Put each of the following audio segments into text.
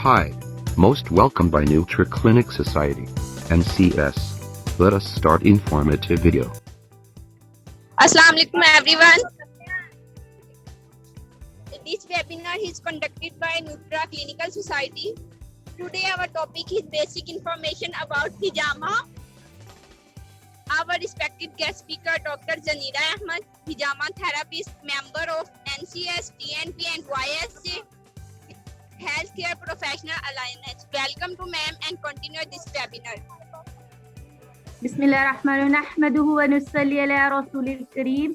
Hi, most welcome by NutriClinic Society, NCS. Let us start informative video. Assalamu alaikum everyone. This webinar is conducted by Nutra Clinical Society. Today our topic is basic information about hijama. Our respected guest speaker Dr. Zanira Ahmed, hijama therapist, member of NCS, TNP and YSJ Healthcare Professional Alliance. Welcome to ma'am and continue this webinar. बिस्मिल्लाहिर्रहमानिर्रहीम नहमदुहु व नुसल्ली अला रसूलिल करीम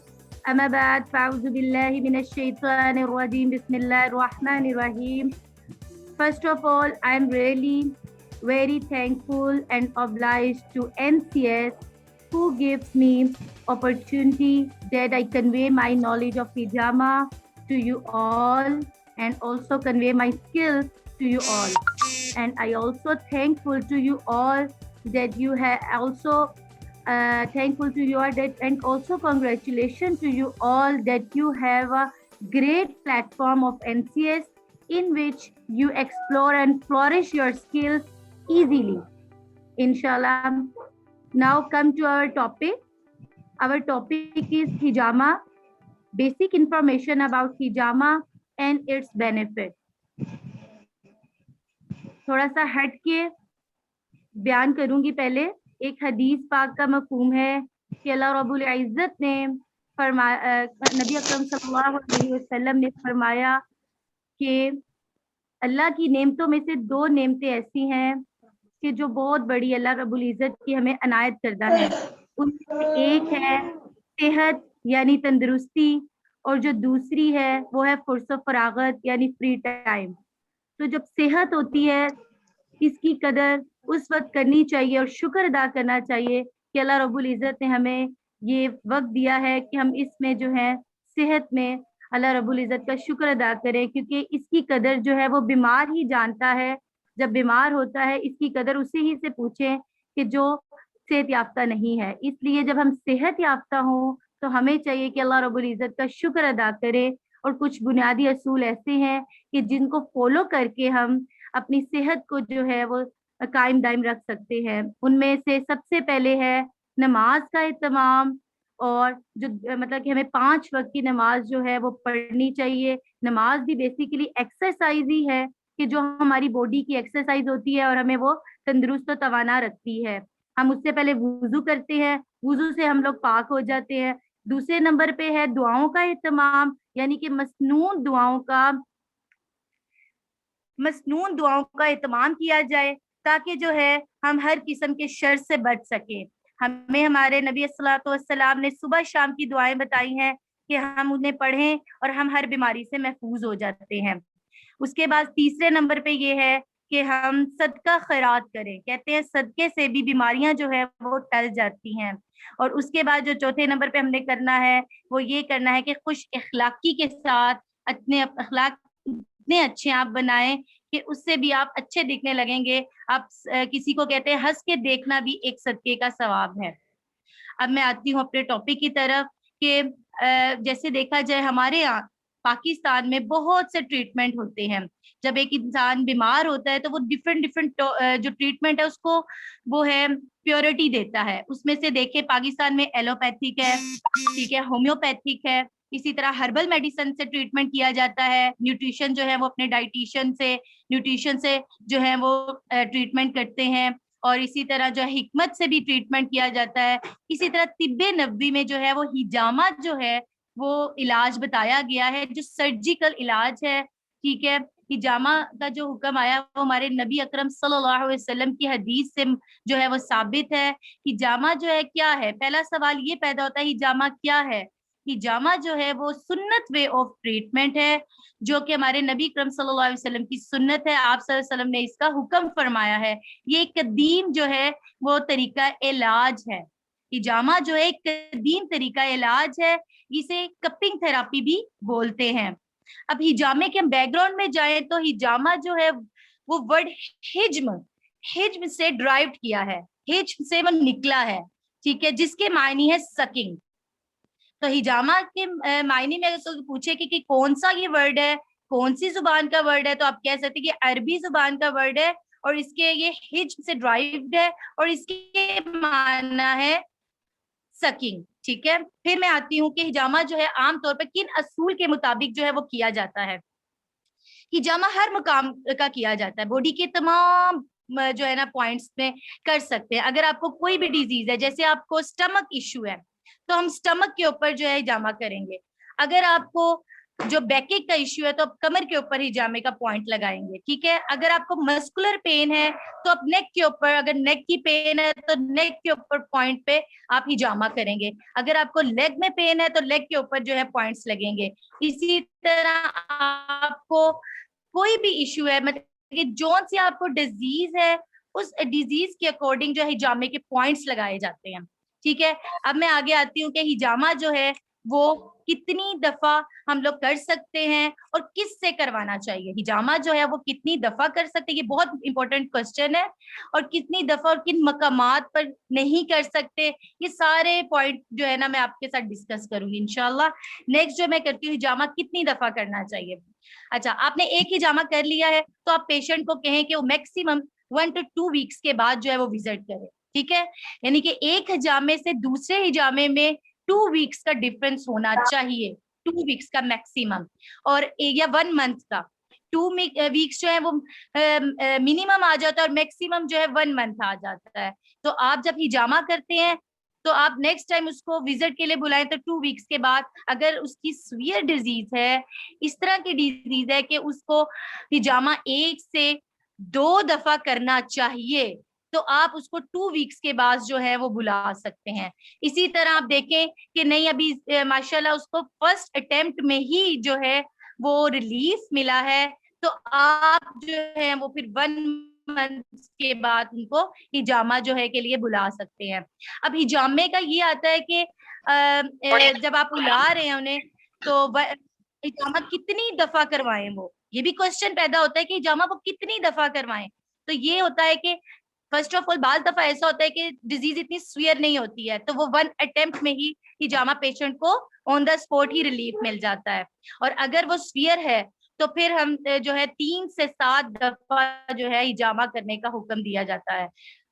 अम्मा बाद फ़अऊज़ु बिल्लाहि मिनश शैतानिर रजीम बिस्मिल्लाहिर्रहमानिर रहीम. First of all, I am really very thankful and obliged to NCS who gives me opportunity that I convey my knowledge of hijama to you all and also convey my skills to you all. And I also thankful to you all that you have also thankful to you all that, and also congratulations to you all that you have a great platform of NCS in which you explore and flourish your skills easily. Inshallah. Now come to our topic. Our topic is hijama, basic information about hijama and its benefit. थोड़ा सा हट के बयान करूंगी. पहले एक हदीस पाक का मफहूम है कि अल्लाह रब्बुल इज्जत ने फरमाया, नबी अकरम सल्लल्लाहु अलैहि वसल्लम ने फरमाया कि अल्लाह की नेमतों में से दो नेमतें ऐसी हैं कि जो बहुत बड़ी अल्लाह रब्बुल इज्जत की हमें अनायत करता है. उनमें एक है सेहत यानी तंदुरुस्ती, और जो दूसरी है वो है फुर्सत फरागत यानी फ्री टाइम. तो जब सेहत होती है इसकी कदर उस वक्त करनी चाहिए और शुक्र अदा करना चाहिए कि अल्लाह रब्बुल इज़्ज़त ने हमें ये वक्त दिया है कि हम इसमें जो है सेहत में अल्लाह रब्बुल इज़्ज़त का शुक्र अदा करें, क्योंकि इसकी कदर जो है वो बीमार ही जानता है. जब बीमार होता है इसकी कदर उसी ही से पूछें कि जो सेहत याफ्ता नहीं है. इसलिए जब हम सेहत याफ्ता हों तो हमें चाहिए कि अल्लाह रब्बुल इज़्ज़त का शुक्र अदा करें. और कुछ बुनियादी असूल ऐसे हैं कि जिनको फॉलो करके हम अपनी सेहत को जो है वो कायम दायम रख सकते हैं. उनमें से सबसे पहले है नमाज का एहतमाम, और जो मतलब कि हमें 5 वक्त की नमाज जो है वो पढ़नी चाहिए. नमाज भी बेसिकली एक्सरसाइज ही है कि जो हमारी बॉडी की एक्सरसाइज होती है और हमें वो तंदुरुस्त और तवाना रखती है. हम उससे पहले वुजू करते हैं, वुजू से हम लोग पाक हो जाते हैं. दूसरे नंबर पे है दुआओं का एहतमाम, यानी कि मसनून दुआओं का एहतमाम किया जाए ताकि जो है हम हर किस्म के शर से बच सके. हमें हमारे नबी सल्लल्लाहु अलैहि वसल्लम ने सुबह शाम की दुआएं बताई हैं कि हम उन्हें पढ़ें और हम हर बीमारी से महफूज हो जाते हैं. उसके बाद तीसरे नंबर पे ये है कि हम सदका खैरात करें. कहते हैं सदके से भी बीमारियां जो है वो टल जाती हैं. और उसके बाद जो चौथे नंबर पे हमने करना है वो ये करना है कि खुश इखलाकी के साथ अपने अखलाक इतने अच्छे आप बनाएं कि उससे भी आप अच्छे दिखने लगेंगे. आप किसी को कहते हैं हंस के देखना भी एक सदके का सवाब है. अब मैं आती हूँ अपने टॉपिक की तरफ कि जैसे देखा जाए हमारे यहाँ पाकिस्तान में बहुत से ट्रीटमेंट होते हैं. जब एक इंसान बीमार होता है तो वो डिफरेंट जो ट्रीटमेंट है उसको वो है प्योरिटी देता है. उसमें से देखे पाकिस्तान में एलोपैथिक है, ठीक है, होम्योपैथिक है, इसी तरह हर्बल मेडिसिन से ट्रीटमेंट किया जाता है. न्यूट्रिशन जो है वो अपने न्यूट्रिशन से जो है वो ट्रीटमेंट करते हैं. और इसी तरह जो है हिकमत से भी ट्रीटमेंट किया जाता है. इसी तरह तिब्बे नबवी में जो है वो हिजामा जो है वो इलाज बताया गया है जो सर्जिकल इलाज है. ठीक है, हिजामा का जो हुक्म आया वो हमारे नबी अकरम सल्लल्लाहु अलैहि वसल्लम की हदीस से जो है वो साबित है. हिजामा जो है क्या है, पहला सवाल ये पैदा होता है हिजामा क्या है. हिजामा जो है वो सुन्नत वे ऑफ ट्रीटमेंट है जो कि हमारे नबी अकरम सल्लल्लाहु अलैहि वसल्लम की सुन्नत है. आप सल्लल्लाहु अलैहि वसल्लम ने इसका हुक्म फरमाया है. ये एक कदीम जो है वो तरीका इलाज है. हिजामा जो है एक कदीम तरीका इलाज है, इसे कपिंग थेरापी भी बोलते हैं. अब हिजामे के बैकग्राउंड में जाएं तो हिजामा जो है वो वर्ड हिज्म से ड्राइव किया है, हिज्म से वो निकला है. ठीक है, जिसके मायने है सकिंग. तो हिजामा के मायने में अगर तो पूछे कि कौन सा ये वर्ड है, कौन सी जुबान का वर्ड है, तो आप कह सकते हैं कि अरबी जुबान का वर्ड है और इसके ये हिज से ड्राइव्ड है और इसके माना है सकिंग। ठीक है, फिर मैं आती हूँ कि हिजामा जो है आमतौर पर किन असूल के मुताबिक जो है वो किया जाता है। हिजामा हर मुकाम का किया जाता है, बॉडी के तमाम जो है ना पॉइंट्स में कर सकते हैं। अगर आपको कोई भी डिजीज है, जैसे आपको स्टमक इश्यू है, तो हम स्टमक के ऊपर जो है हिजामा करेंगे। अगर आपको जो बैकेक का इश्यू है, तो आप कमर के ऊपर हिजामे का पॉइंट लगाएंगे। ठीक है, अगर आपको मस्कुलर पेन है तो आप नेक के ऊपर, अगर नेक की पेन है तो नेक के ऊपर पॉइंट पे आप हिजामा करेंगे। अगर आपको लेग में पेन है तो लेग के ऊपर जो है पॉइंट्स लगेंगे। इसी तरह आपको कोई भी इश्यू है, मतलब कि जोन सी आपको डिजीज है, उस डिजीज के अकॉर्डिंग जो है हिजामे के पॉइंट्स लगाए जाते हैं। ठीक है, अब मैं आगे आती हूँ कि हिजामा जो है वो कितनी दफा हम लोग कर सकते हैं और किस से करवाना चाहिए। हिजामा जो है वो कितनी दफा कर सकते हैं, ये बहुत इंपॉर्टेंट क्वेश्चन है। और कितनी दफा और किन मकामात पर नहीं कर सकते, ये सारे पॉइंट जो है ना मैं आपके साथ डिस्कस करूंगी इंशाल्लाह। नेक्स्ट जो मैं करती हूँ, हिजामा कितनी दफा करना चाहिए। अच्छा, आपने एक हिजामा कर लिया है तो आप पेशेंट को कहें कि वो मैक्सिमम 1 to 2 वीक्स के बाद जो है वो विजिट करे। ठीक है, यानी कि एक हिजामे से दूसरे हिजामे में 2 वीक्स का डिफरेंस होना चाहिए, 2 वीक्स का मैक्सिमम, और या 1 मंथ का। 2 वीक्स जो है वो मिनिमम आ जाता है और मैक्सिमम जो है 1 मंथ आ जाता है। तो आप जब हिजामा करते हैं तो आप नेक्स्ट टाइम उसको विजिट के लिए बुलाएं तो 2 वीक्स के बाद, अगर उसकी सीवियर डिजीज है, इस तरह की डिजीज है कि उसको हिजामा 1 से 2 दफा करना चाहिए, तो आप उसको 2 वीक्स के बाद जो है वो बुला सकते हैं। इसी तरह आप देखें कि नहीं अभी माशाल्लाह उसको फर्स्ट अटेम्प्ट में ही जो है वो रिलीफ मिला है, तो आप जो है वो फिर 1 मंथ के बाद उनको हिजामा जो है के लिए बुला सकते हैं। अब हिजामे का ये आता है कि जब आप बुला रहे हैं उन्हें तो हिजामा कितनी दफा करवाएं, वो ये भी क्वेश्चन पैदा होता है कि हिजामा वो कितनी दफा करवाएं। तो ये होता है कि फर्स्ट ऑफ ऑल बाल दफा ऐसा होता है कि डिजीज इतनी सीवियर नहीं होती है, तो वो 1 अटेम्प्ट में ही हिजामा पेशेंट को ऑन द स्पॉट ही रिलीफ मिल जाता है। और अगर वो सीवियर है तो फिर हम जो है 3 से 7 दफा जो है हिजामा करने का हुक्म दिया जाता है,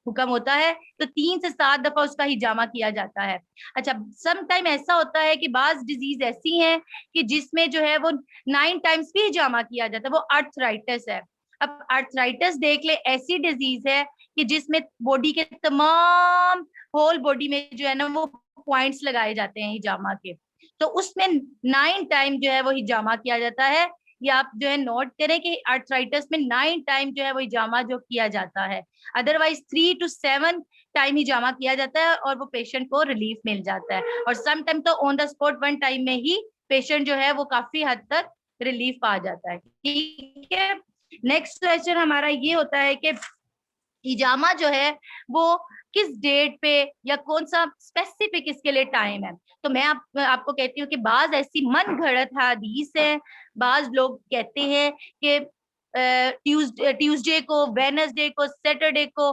हुक्म होता है, तो 3 से 7 दफा उसका हिजामा किया जाता है। अच्छा, सम टाइम ऐसा होता है कि बाज डिजीज ऐसी हैं कि जिसमें जो है वो 9 टाइम्स भी हिजामा किया जाता है, वो आर्थराइटिस है। अब आर्थराइटिस देख ले, ऐसी डिजीज है कि जिसमें बॉडी के तमाम होल बॉडी में जो है ना वो पॉइंट्स लगाए जाते हैं हिजामा के, तो उसमें 9 टाइम जो है वो हिजामा किया जाता है। या आप जो है नोट करें कि आर्थराइटिस में 9 टाइम जो है वो हिजामा जो किया जाता है, अदरवाइज 3 to 7 टाइम हिजामा किया जाता है और वो पेशेंट को रिलीफ मिल जाता है। और सम टाइम तो ऑन द स्पॉट 1 टाइम में ही पेशेंट जो है वो काफी हद तक रिलीफ पा जाता है। ठीक है, नेक्स्ट क्वेश्चन हमारा ये होता है कि हिजामा जो है वो किस डेट पे या कौन सा स्पेसिफिक इसके लिए टाइम है। तो मैं आपको कहती हूँ कि बाज ऐसी मन घड़त हदीस है, बाज लोग कहते हैं कि ट्यूसडे को, वेडनेसडे को, सैटरडे को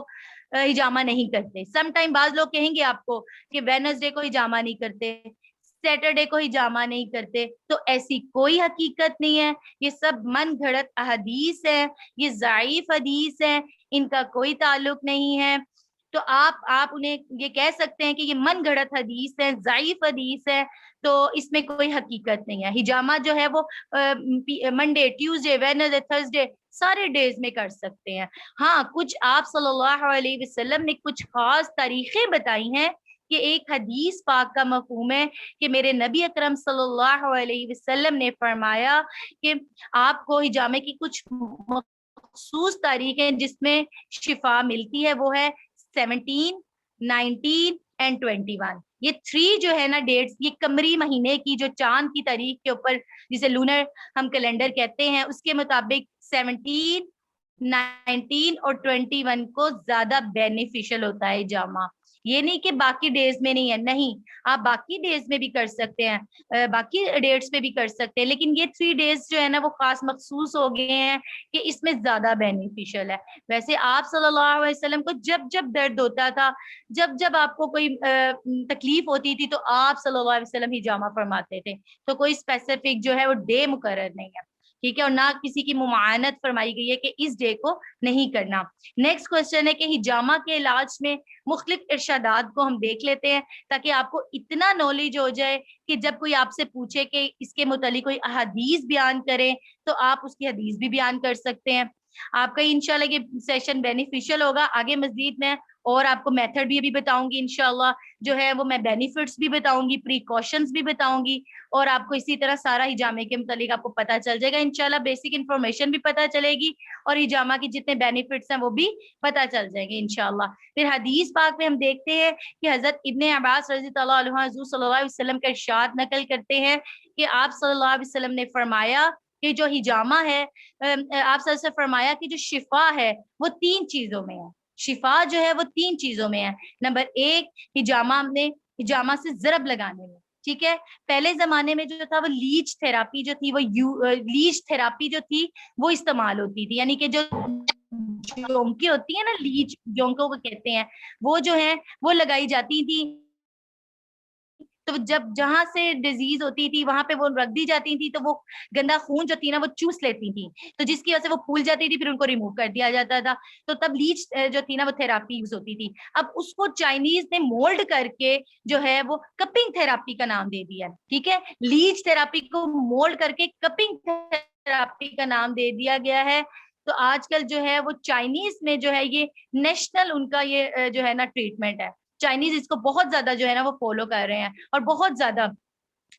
हिजामा नहीं करते। सम टाइम बाज लोग कहेंगे आपको कि वेडनेसडे को हिजामा नहीं करते, सैटरडे को हिजामा नहीं करते, तो ऐसी कोई हकीकत नहीं है, ये सब मन घड़त अहदीस है, ये ज़ाइफ हदीस है, इनका कोई ताल्लुक नहीं है। तो आप उन्हें ये कह सकते हैं कि ये मन घड़त हदीस है, ज़ाइफ हदीस है, तो इसमें कोई हकीकत नहीं है। हिजामा जो है वो मंडे, ट्यूसडे, वेडनेसडे, थर्सडे सारे डेज में कर सकते हैं। हाँ, कुछ आप सल्लल्लाहु अलैहि वसल्लम ने कुछ खास तरीके बताई हैं कि एक हदीस पाक का मफहूम है कि मेरे नबी अकरम सल्लल्लाहु अलैहि वसल्लम ने फरमाया कि आपको हिजामे की कुछ मखसूस तारीख है जिसमें शिफा मिलती है, वो है 17, 19 एंड 21। ये 3 जो है ना डेट्स, ये कमरी महीने की जो चांद की तारीख के ऊपर, जिसे लूनर हम कैलेंडर कहते हैं, उसके मुताबिक 17, 19 और 21 को ज्यादा बेनिफिशियल होता है हिजामा। ये नहीं कि बाकी डेज में नहीं है, नहीं, आप बाकी डेज में भी कर सकते हैं, बाकी डेट्स पे भी कर सकते हैं, लेकिन ये 3 डेज जो है ना वो खास मखसूस हो गए हैं कि इसमें ज्यादा बेनिफिशियल है। वैसे आप सल्लल्लाहु अलैहि वसल्लम को जब जब दर्द होता था, जब जब आपको कोई तकलीफ होती थी, तो आप सल्लल्लाहु अलैहि वसल्लम हिजामा फरमाते थे, तो कोई स्पेसिफिक जो है वो डे मुकर्रर नहीं है। ठीक है, और ना किसी की मुमानत फरमाई गई है कि इस डे को नहीं करना। नेक्स्ट क्वेश्चन है कि हिजामा के इलाज में मुख्तलिफ इरशादात को हम देख लेते हैं, ताकि आपको इतना नॉलेज हो जाए कि जब कोई आपसे पूछे कि इसके मुतालिक कोई हदीस बयान करें तो आप उसकी हदीस भी बयान कर सकते हैं। आपका इंशाल्लाह ये सेशन बेनिफिशियल होगा। आगे मजीद मैं और आपको मेथड भी अभी बताऊंगी इंशाल्लाह, जो है वो मैं बेनिफिट्स भी बताऊंगी, प्रिकॉशंस भी बताऊंगी, और आपको इसी तरह सारा हिजामे के मुतालिक आपको पता चल जाएगा इंशाल्लाह। बेसिक इंफॉर्मेशन भी पता चलेगी और हिजामा के जितने बेनिफिट्स हैं वो भी पता चल जाएंगे इंशाल्लाह। फिर हदीस पाक में हम देखते हैं कि हजरत इब्ने अब्बास रज़ी अल्लाह अन्हु हुज़ूर सल्लल्लाहु अलैहि वसल्लम का इरशाद नकल करते हैं कि आप सल्लल्लाहु अलैहि वसल्लम ने फरमाया कि जो हिजामा है, आप सल्लल्लाहु फरमाया कि जो शिफा है वो 3 चीजों में है। शिफा जो है वो 3 चीजों में है। नंबर 1, हिजामा से जरब लगाने में, ठीक है। पहले जमाने में जो था वो लीच थेरापी जो थी, वो लीच थेरापी जो थी वो इस्तेमाल होती थी, यानी कि जो जोंकी होती है ना, लीच जोंकों को कहते हैं, वो जो है वो लगाई जाती थी। तो जब जहां से डिजीज होती थी वहां पे वो रख दी जाती थी, तो वो गंदा खून जो थी ना वो चूस लेती थी, तो जिसकी वजह से वो फूल जाती थी, फिर उनको रिमूव कर दिया जाता था। तो तब लीच जो थी ना वो थेरापी यूज होती थी। अब उसको चाइनीज ने मोल्ड करके जो है वो कपिंग थेरापी का नाम दे दिया, ठीक है। लीच थेरापी को मोल्ड करके कपिंग थेरापी का नाम दे दिया गया है। तो आजकल जो है वो चाइनीज में जो है ये नेशनल उनका ये जो है ना ट्रीटमेंट है। चाइनीज इसको बहुत ज्यादा जो है ना वो फॉलो कर रहे हैं, और बहुत ज्यादा।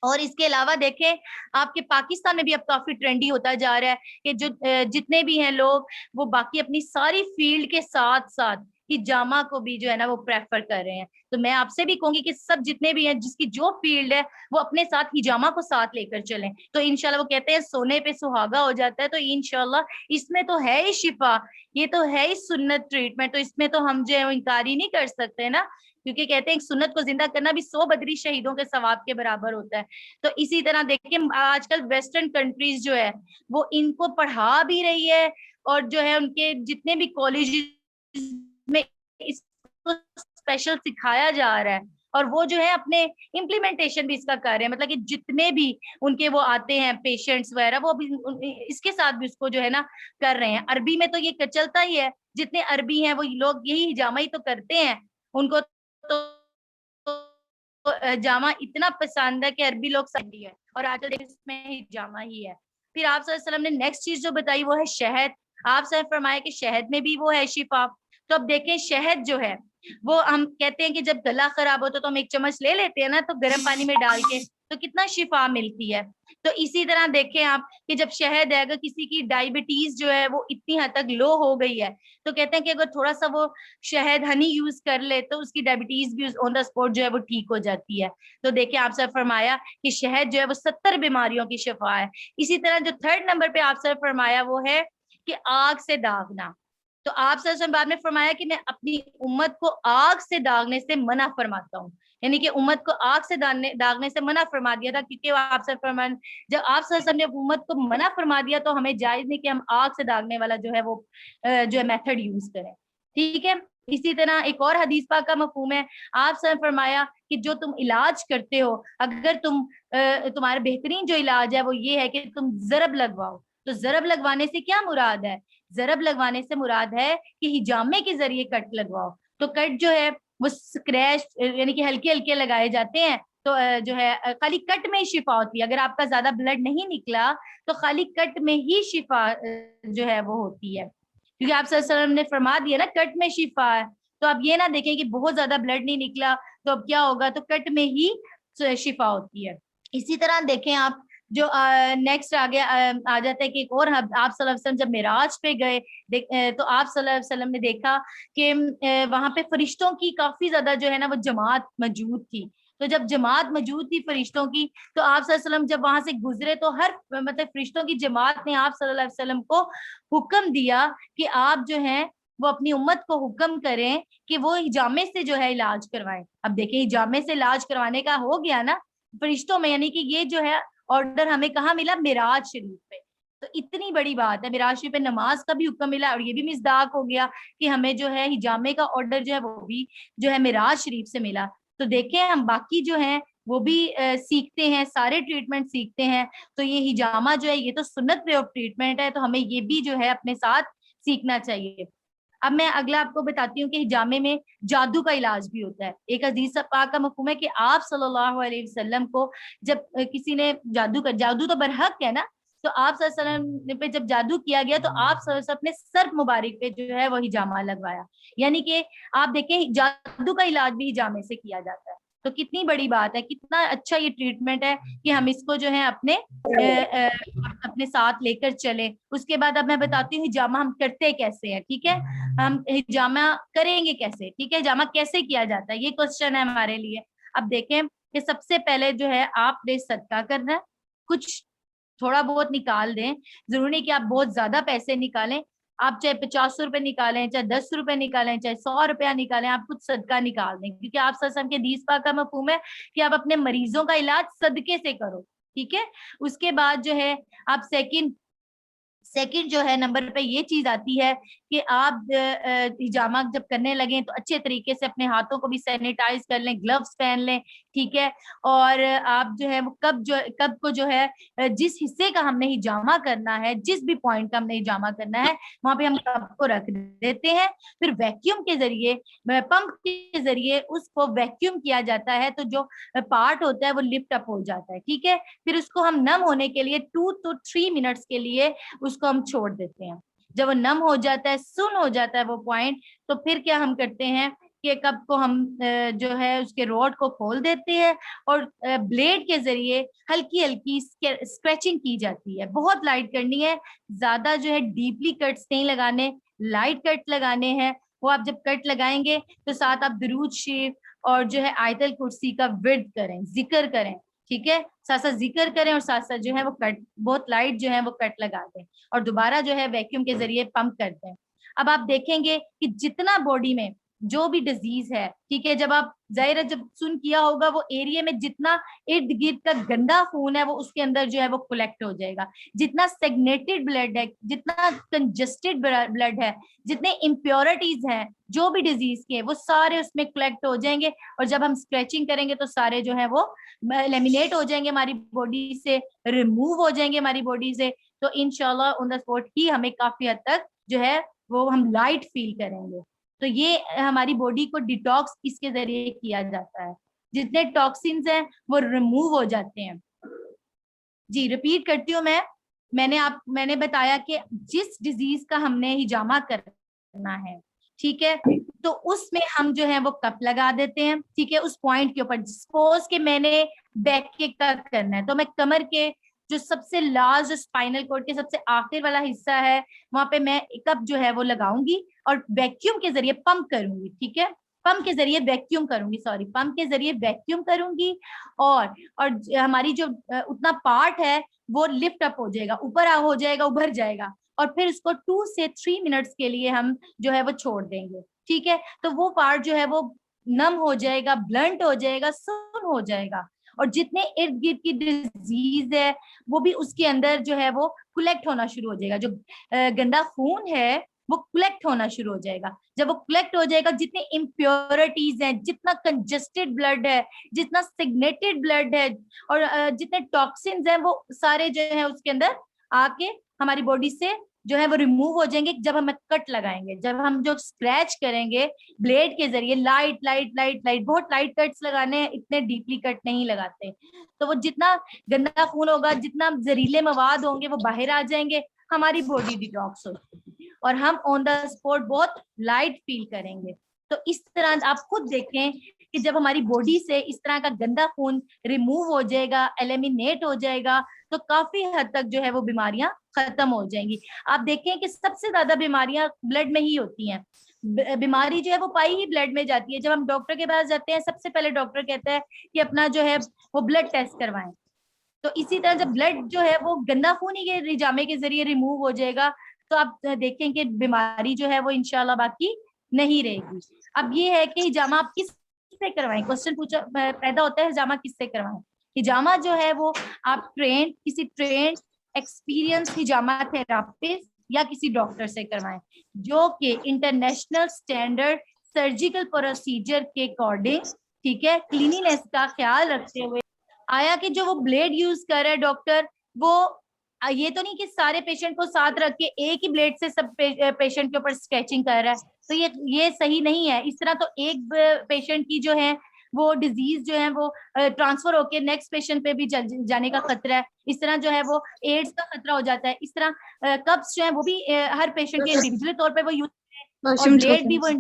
और इसके अलावा देखें, आपके पाकिस्तान में भी अब काफी ट्रेंडी होता जा रहा है कि जो जितने भी हैं लोग, वो बाकी अपनी सारी फील्ड के साथ साथ हिजामा को भी जो है ना वो प्रेफर कर रहे हैं। तो मैं आपसे भी कहूंगी कि सब जितने भी हैं, जिसकी जो फील्ड है, वो अपने साथ हिजामा को साथ लेकर चलें। तो इंशाल्लाह, वो कहते हैं सोने पे सुहागा हो जाता है, तो इंशाल्लाह इसमें तो है ही शिफा, ये तो है ही सुन्नत ट्रीटमेंट, तो इसमें तो हम जो है इनकार ही नहीं कर सकते ना, क्योंकि कहते हैं सुन्नत को जिंदा करना भी 100 बदरी शहीदों के सवाब के बराबर होता है। तो इसी तरह देखिए, आजकल वेस्टर्न कंट्रीज जो है वो इनको पढ़ा भी रही है, और जो है उनके जितने भी कॉलेज में इसको स्पेशल सिखाया जा रहा है, और वो जो है अपने इम्प्लीमेंटेशन भी इसका कर रहे हैं। मतलब कि जितने भी उनके वो आते हैं पेशेंट्स वगैरह, वो भी इसके साथ भी उसको जो है ना कर रहे हैं। अरबी में तो ये चलता ही है, जितने अरबी हैं वो लोग यही हिजामा ही तो करते हैं। उनको तो जामा इतना पसंद है कि अरबी लोग सही है, और आजकल इसमें हिजामा ही है। फिर आप सल्लल्लाहु अलैहि वसल्लम ने नेक्स्ट चीज जो बताई वो है शहद। आप सब फरमाया कि शहद में भी वो है शिफा। तो अब देखें, शहद जो है वो हम कहते हैं कि जब गला खराब होता तो हम एक चम्मच ले लेते हैं ना, तो गर्म पानी में डाल के, तो कितना शिफा मिलती है। तो इसी तरह देखें आप कि जब शहद है, अगर किसी की डायबिटीज जो है वो इतनी हद तक लो हो गई है, तो कहते हैं कि अगर थोड़ा सा वो शहद हनी यूज कर ले तो उसकी डायबिटीज भी ऑन द स्पॉट जो है वो ठीक हो जाती है। तो देखिए, आप सब फरमाया कि शहद जो है वो 70 बीमारियों की शिफा है। इसी तरह जो 3rd नंबर पे आप सब फरमाया वो है कि आग से दागना। तो आप सब बाद में फरमाया कि मैं अपनी उम्मत को आग से दागने से मना फरमाता हूँ, यानी कि उम्मत को आग से दागने से मना फरमा दिया था, क्योंकि आप सब फरमान, जब आप सब ने उम्मत को मना फरमा दिया तो हमें जायज नहीं कि हम आग से दागने वाला जो है वो जो है मेथड यूज करें, ठीक है। इसी तरह एक और हदीस पाक का मफहूम है, आप सब फरमाया कि जो तुम इलाज करते हो, अगर तुम्हारा बेहतरीन जो इलाज है वो ये है कि तुम जरब लगवाओ। तो जरब लगवाने से क्या मुराद है? जरब लगवाने से मुराद है कि हिजामे के जरिए कट लगवाओ। तो कट जो है वो स्क्रैच यानी कि हल्के हल्के लगाए जाते हैं। तो जो है खाली कट में ही शिफा होती है। अगर आपका ज्यादा ब्लड नहीं निकला तो खाली कट में ही शिफा जो है वो होती है, क्योंकि आप सल्लल्लाहु अलैहि वसल्लम ने फरमा दिया ना कट में शिफा है। तो आप ये ना देखें कि बहुत ज्यादा ब्लड नहीं निकला तो अब क्या होगा, तो कट में ही शिफा होती है। इसी तरह देखें आप, जो नेक्स्ट आगे आ जाता है कि एक और आप सल्लल्लाहु अलैहि वसल्लम जब मेराज पे गए, तो आप सल्लल्लाहु अलैहि वसल्लम ने देखा कि वहां पे फरिश्तों की काफी ज्यादा जो है ना वो जमात मौजूद थी। तो जब जमात मौजूद थी फरिश्तों की, तो आप सल्लल्लाहु अलैहि वसल्लम जब वहां से गुजरे तो हर मतलब फरिश्तों की जमात ने आप सल्लल्लाहु अलैहि वसल्लम को हुक्म दिया कि आप जो है वो अपनी उम्मत को हुक्म करें कि वो हिजामे से जो है इलाज करवाएं। अब देखिए, हिजामे से इलाज करवाने का हो गया ना फरिश्तों में, यानी कि ये जो है ऑर्डर हमें कहाँ मिला? मिराज शरीफ पे। तो इतनी बड़ी बात है, मिराज शरीफ पे नमाज का भी हुक्म मिला, और ये भी मिसदाक हो गया कि हमें जो है हिजामे का ऑर्डर जो है वो भी जो है मिराज शरीफ से मिला। तो देखें, हम बाकी जो है वो भी सीखते हैं, सारे ट्रीटमेंट सीखते हैं। तो ये हिजामा जो है ये तो सुन्नत वे ऑफ ट्रीटमेंट है, तो हमें ये भी जो है अपने साथ सीखना चाहिए। अब मैं अगला आपको बताती हूँ कि हिजामे में जादू का इलाज भी होता है। एक हदीस पाक का मफ़हूम है कि आप सल्लल्लाहु अलैहि वसल्लम को जब किसी ने जादू तो बरहक है ना, तो आप सल्लल्लाहु अलैहि वसल्लम पे जब जादू किया गया तो आप सल्लल्लाहु अलैहि वसल्लम अपने सर मुबारक पे जो है वो हिजामा लगवाया। यानी कि आप देखें जादू का इलाज भी हिजामे से किया जाता है। तो कितनी बड़ी बात है, कितना अच्छा ये ट्रीटमेंट है कि हम इसको जो है अपने साथ लेकर चले। उसके बाद अब मैं बताती हूँ हिजामा हम करते कैसे हैं, ठीक है। हम हिजामा करेंगे कैसे, ठीक है, हिजामा कैसे किया जाता है, ये क्वेश्चन है हमारे लिए। अब देखें कि सबसे पहले जो है आपने सदका करना है, कुछ थोड़ा बहुत निकाल दें, जरूरी नहीं कि आप बहुत ज्यादा पैसे निकालें। आप चाहे 50 रुपए निकालें, चाहे 10 रुपए निकालें, चाहे 100 रुपया निकालें, आप कुछ सदका निकाल दें, क्योंकि आप सल्लल्लाहु के हदीस पाक का मफ़हूम है कि आप अपने मरीजों का इलाज सदके से करो, ठीक है। उसके बाद जो है आप सेकंड जो है नंबर पे ये चीज आती है कि आप हिजामा जब करने लगे तो अच्छे तरीके से अपने हाथों को भी सैनिटाइज कर लें, ग्लव्स पहन लें, ठीक है। और आप जो है वो कब को जो है जिस हिस्से का हमने हिजामा करना है, जिस भी पॉइंट का हमने हिजामा करना है, वहां पे हम कप को रख देते हैं। फिर वैक्यूम के जरिए, पंप के जरिए उसको वैक्यूम किया जाता है, तो जो पार्ट होता है वो लिफ्ट अप हो जाता है, ठीक है। फिर उसको हम नम होने के लिए 2 to 3 मिनट्स के लिए उसको हम छोड़ देते हैं। जब वो नम हो जाता है, सुन हो जाता है वो पॉइंट, तो फिर क्या हम करते हैं कि कप को हम जो है उसके रॉड को खोल देते हैं और ब्लेड के जरिए हल्की हल्की स्क्रैचिंग की जाती है। बहुत लाइट करनी है, ज्यादा जो है डीपली कट्स नहीं लगाने, लाइट कट लगाने हैं। वो आप जब कट लगाएंगे तो साथ आप दुरूद शरीफ और जो है आयतल कुर्सी का विर्द करें, जिक्र करें, ठीक है, साथ साथ जिक्र करें और साथ साथ जो है वो कट, बहुत लाइट जो है वो कट लगा दें और दोबारा जो है वैक्यूम के जरिए पंप करते हैं। अब आप देखेंगे कि जितना बॉडी में जो भी डिजीज है, ठीक है, जब आप जाहिर है जब सुन किया होगा वो एरिया में जितना इर्द गिर्द का गंदा खून है वो उसके अंदर जो है वो कलेक्ट हो जाएगा। जितना स्टेगनेटेड ब्लड है, जितना कंजेस्टेड ब्लड है, जितने इम्प्योरिटीज हैं जो भी डिजीज के, वो सारे उसमें कलेक्ट हो जाएंगे। और जब हम स्ट्रेचिंग करेंगे तो सारे जो है वो लेमिनेट हो जाएंगे हमारी बॉडी से, रिमूव हो जाएंगे हमारी बॉडी से। तो इंशाल्लाह ऑन द स्पॉट ही हमें काफी हद तक जो है वो हम लाइट फील करेंगे। तो ये हमारी बॉडी को डिटॉक्स इसके जरिए किया जाता है, जितने टॉक्सिन्स हैं वो रिमूव हो जाते हैं। जी रिपीट करती हूँ मैंने बताया कि जिस डिजीज का हमने हिजामा करना है, ठीक है, तो उसमें हम जो है वो कप लगा देते हैं, ठीक है, उस पॉइंट के ऊपर। सपोज के मैंने बैक के का करना है तो मैं कमर के जो सबसे लास्ट स्पाइनल कॉर्ड के सबसे आखिर वाला हिस्सा है वहां पे मैं कप जो है वो लगाऊंगी और वैक्यूम के जरिए पंप करूंगी, ठीक है, पंप के जरिए वैक्यूम करूंगी, सॉरी, पंप के जरिए वैक्यूम करूंगी। और हमारी जो उतना पार्ट है वो लिफ्ट अप हो जाएगा, ऊपर हो जाएगा, उभर जाएगा। और फिर उसको 2 से 3 मिनट्स के लिए हम जो है वो छोड़ देंगे, ठीक है। तो वो पार्ट जो है वो नम हो जाएगा, ब्लंट हो जाएगा, सुन हो जाएगा। और जितने इर्द गिर्द की डिजीज है वो भी उसके अंदर जो है वो कलेक्ट होना शुरू हो जाएगा। जो गंदा खून है वो कलेक्ट होना शुरू हो जाएगा। जब वो कलेक्ट हो जाएगा, जितने इम्प्योरिटीज हैं, जितना कंजेस्टेड ब्लड है, जितना स्टेगनेटेड ब्लड है और जितने टॉक्सिन्स हैं, वो सारे जो है उसके अंदर आके हमारी बॉडी से जो है वो रिमूव हो जाएंगे। जब हम कट लगाएंगे, जब हम जो स्क्रैच करेंगे ब्लेड के जरिए, लाइट लाइट लाइट लाइट, बहुत लाइट कट्स लगाने हैं, इतने डीपली कट नहीं लगाते। तो वो जितना गंदा खून होगा, जितना जहरीले मवाद होंगे वो बाहर आ जाएंगे, हमारी बॉडी डिटॉक्स होगी और हम ऑन द स्पॉट बहुत लाइट फील करेंगे। तो इस तरह आप खुद देखें कि जब हमारी बॉडी से इस तरह का गंदा खून रिमूव हो जाएगा, एलिमिनेट हो जाएगा, तो काफी हद तक जो है वो बीमारियां खत्म हो जाएंगी। आप देखें कि सबसे ज्यादा बीमारियां ब्लड में ही होती हैं। बीमारी जो है वो पाई ही ब्लड में जाती है। जब हम डॉक्टर के पास जाते हैं, सबसे पहले डॉक्टर कहता है कि अपना जो है वो ब्लड टेस्ट करवाएं। तो इसी तरह जब ब्लड जो है वो गंदा खून ही के हिजामे के जरिए रिमूव हो जाएगा, तो आप देखें कि बीमारी जो है वो इंशाल्लाह बाकी नहीं रहेगी। अब ये है कि हिजामा आप किससे करवाएं, क्वेश्चन पूछा पैदा होता है, हिजामा किससे करवाएं। हिजामा जो है वो आप किसी ट्रेंड एक्सपीरियंस हिजामा थेरापिस्ट या किसी डॉक्टर से करवाएं, जो कि इंटरनेशनल स्टैंडर्ड सर्जिकल प्रोसीजर के अकॉर्डिंग, ठीक है, क्लीनिनेस का ख्याल रखते हुए। आया कि जो वो ब्लेड यूज कर रहा है डॉक्टर, वो ये तो नहीं कि सारे पेशेंट को साथ रख के एक ही ब्लेड से सब पेशेंट के ऊपर स्केचिंग कर रहा है, तो ये सही नहीं है। इस तरह तो एक पेशेंट की जो है वो डिजीज जो है वो ट्रांसफर होके नेक्स्ट पेशेंट पे भी जाने का खतरा है। इस तरह जो है वो एड्स का खतरा हो जाता है। इस तरह कप्स जो है वो भी हर पेशेंट के इंडिविजुअल तौर पे वो यूज करें, और ब्लेड भी वो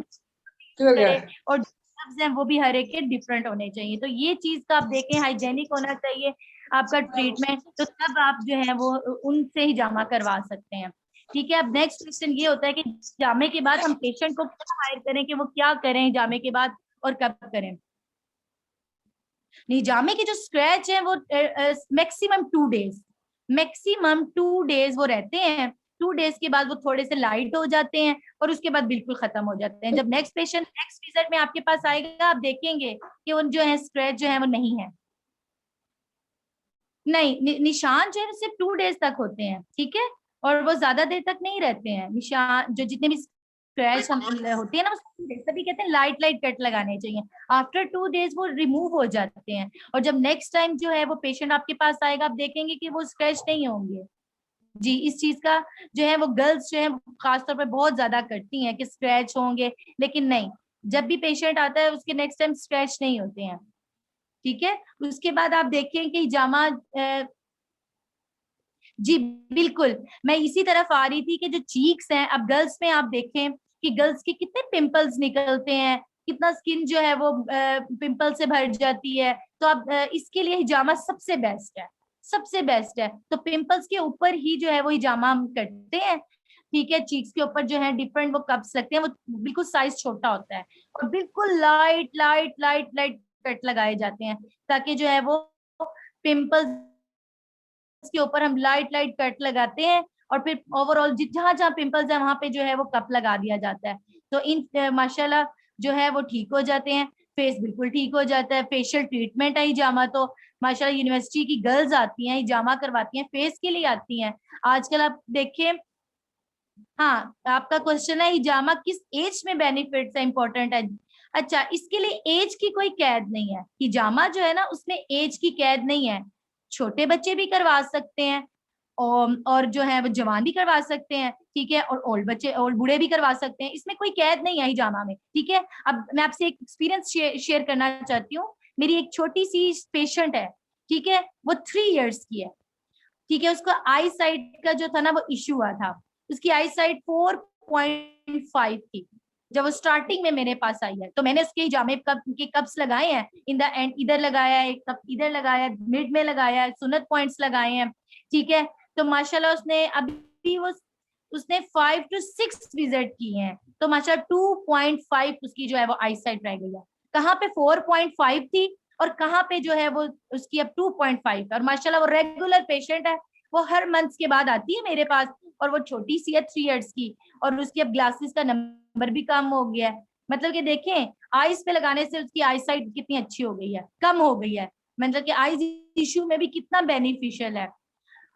करे, और ग्लव्स हैं वो भी हर एक के डिफरेंट होने चाहिए। तो ये चीज का आप देखें, हाइजेनिक होना चाहिए आपका ट्रीटमेंट, तो तब आप जो है वो उनसे ही जामा करवा सकते हैं। ठीक है, अब नेक्स्ट क्वेश्चन ये होता है कि जामे के बाद हम पेशेंट को क्या हायर करें, कि वो क्या करें जामे के बाद और कब करें। निजामे के जो स्क्रैच है वो मैक्सिमम 2 डेज वो रहते हैं। 2 डेज के बाद वो थोड़े से लाइट हो जाते हैं और उसके बाद बिल्कुल खत्म हो जाते हैं। जब नेक्स्ट पेशेंट नेक्स्ट विजिट में आपके पास आएगा, आप देखेंगे कि उन जो है स्क्रैच जो है वो नहीं है। नहीं, निशान जो है सिर्फ 2 डेज तक होते हैं, ठीक है, और वो ज्यादा देर तक नहीं रहते हैं। निशान जो जितने भी स्क्रैच हम होते हैं ना, तभी कहते हैं लाइट लाइट कट लगाने चाहिए। आफ्टर 2 डेज वो रिमूव हो जाते हैं, और जब नेक्स्ट टाइम जो है वो पेशेंट आपके पास आएगा, आप देखेंगे कि वो स्क्रैच नहीं होंगे। जी, इस चीज का जो है वो गर्ल्स जो है खासतौर पर बहुत ज्यादा करती हैं कि स्क्रैच होंगे, लेकिन नहीं, जब भी पेशेंट आता है उसके नेक्स्ट टाइम स्क्रैच नहीं होते हैं। ठीक है, उसके बाद आप देखें कि हिजामा जी बिल्कुल, मैं इसी तरफ आ रही थी कि जो चीक्स हैं, अब गर्ल्स में आप देखें कि गर्ल्स के कितने पिंपल्स निकलते हैं, कितना स्किन जो है वो पिंपल से भर जाती है। तो अब इसके लिए हिजामा सबसे बेस्ट है, सबसे बेस्ट है। तो पिंपल्स के ऊपर ही जो है वो हिजामा हम करते हैं। ठीक है, चीक्स के ऊपर जो है डिफरेंट वो कप्स लगते हैं, वो बिल्कुल साइज छोटा होता है, और बिल्कुल light light light light cut लगाए जाते हैं, ताकि जो है वो पिंपल्स के ऊपर हम लाइट लाइट कट लगाते हैं, और फिर ओवरऑल जहां जहां पिंपल्स है वहां पे जो है वो कप लगा दिया जाता है। तो इन माशाल्लाह जो है वो ठीक हो जाते हैं, फेस बिल्कुल ठीक हो जाता है। फेशियल ट्रीटमेंट है हिजामा तो माशाल्लाह यूनिवर्सिटी की गर्ल्स आती हैं, हिजामा करवाती हैं, फेस के लिए आती हैं आजकल। आप देखें, हाँ, आपका क्वेश्चन है हिजामा किस एज में बेनिफिट है, इंपॉर्टेंट है। अच्छा, इसके लिए एज की कोई कैद नहीं है। हिजामा जो है ना, उसमें एज की कैद नहीं है, छोटे बच्चे भी करवा सकते हैं, और जो है वो जवान भी करवा सकते हैं। ठीक है, और ओल्ड बच्चे ओल्ड बूढ़े भी करवा सकते हैं, इसमें कोई कैद नहीं है हिजामा में। ठीक है, अब मैं आपसे एक एक्सपीरियंस शेयर करना चाहती हूँ। मेरी एक छोटी सी पेशेंट है, ठीक है, वो 3 इयर्स की है। ठीक है, उसको आई साइट का जो था ना वो इश्यू हुआ था, उसकी आई साइट 4.5 थी जब वो स्टार्टिंग में मेरे पास आई है। तो मैंने उसके हिजामे के कप्स लगाए हैं, इन द एंड इधर लगाया है, कप इधर लगाया है, मिड में लगाया है, सुन्नत पॉइंट्स लगाए हैं। ठीक है, तो माशाल्लाह उसने अभी वो उसने 5 to 6 विजिट की हैं, तो माशाल्लाह 2.5 उसकी जो है वो आई साइट रह गई है। कहाँ पे 4.5 थी और कहाँ पे जो है वो उसकी अब 2.5, और माशाल्लाह वो रेगुलर पेशेंट है, वो हर मंथ के बाद आती है मेरे पास, और वो छोटी सी है 3 इयर्स की, और उसकी अब ग्लासेस का नंबर भी कम हो गया है। मतलब कि देखें, आईज पे लगाने से उसकी आई साइट कितनी अच्छी हो गई है, कम हो गई है, मतलब कि आईज इश्यू में भी कितना बेनिफिशियल है।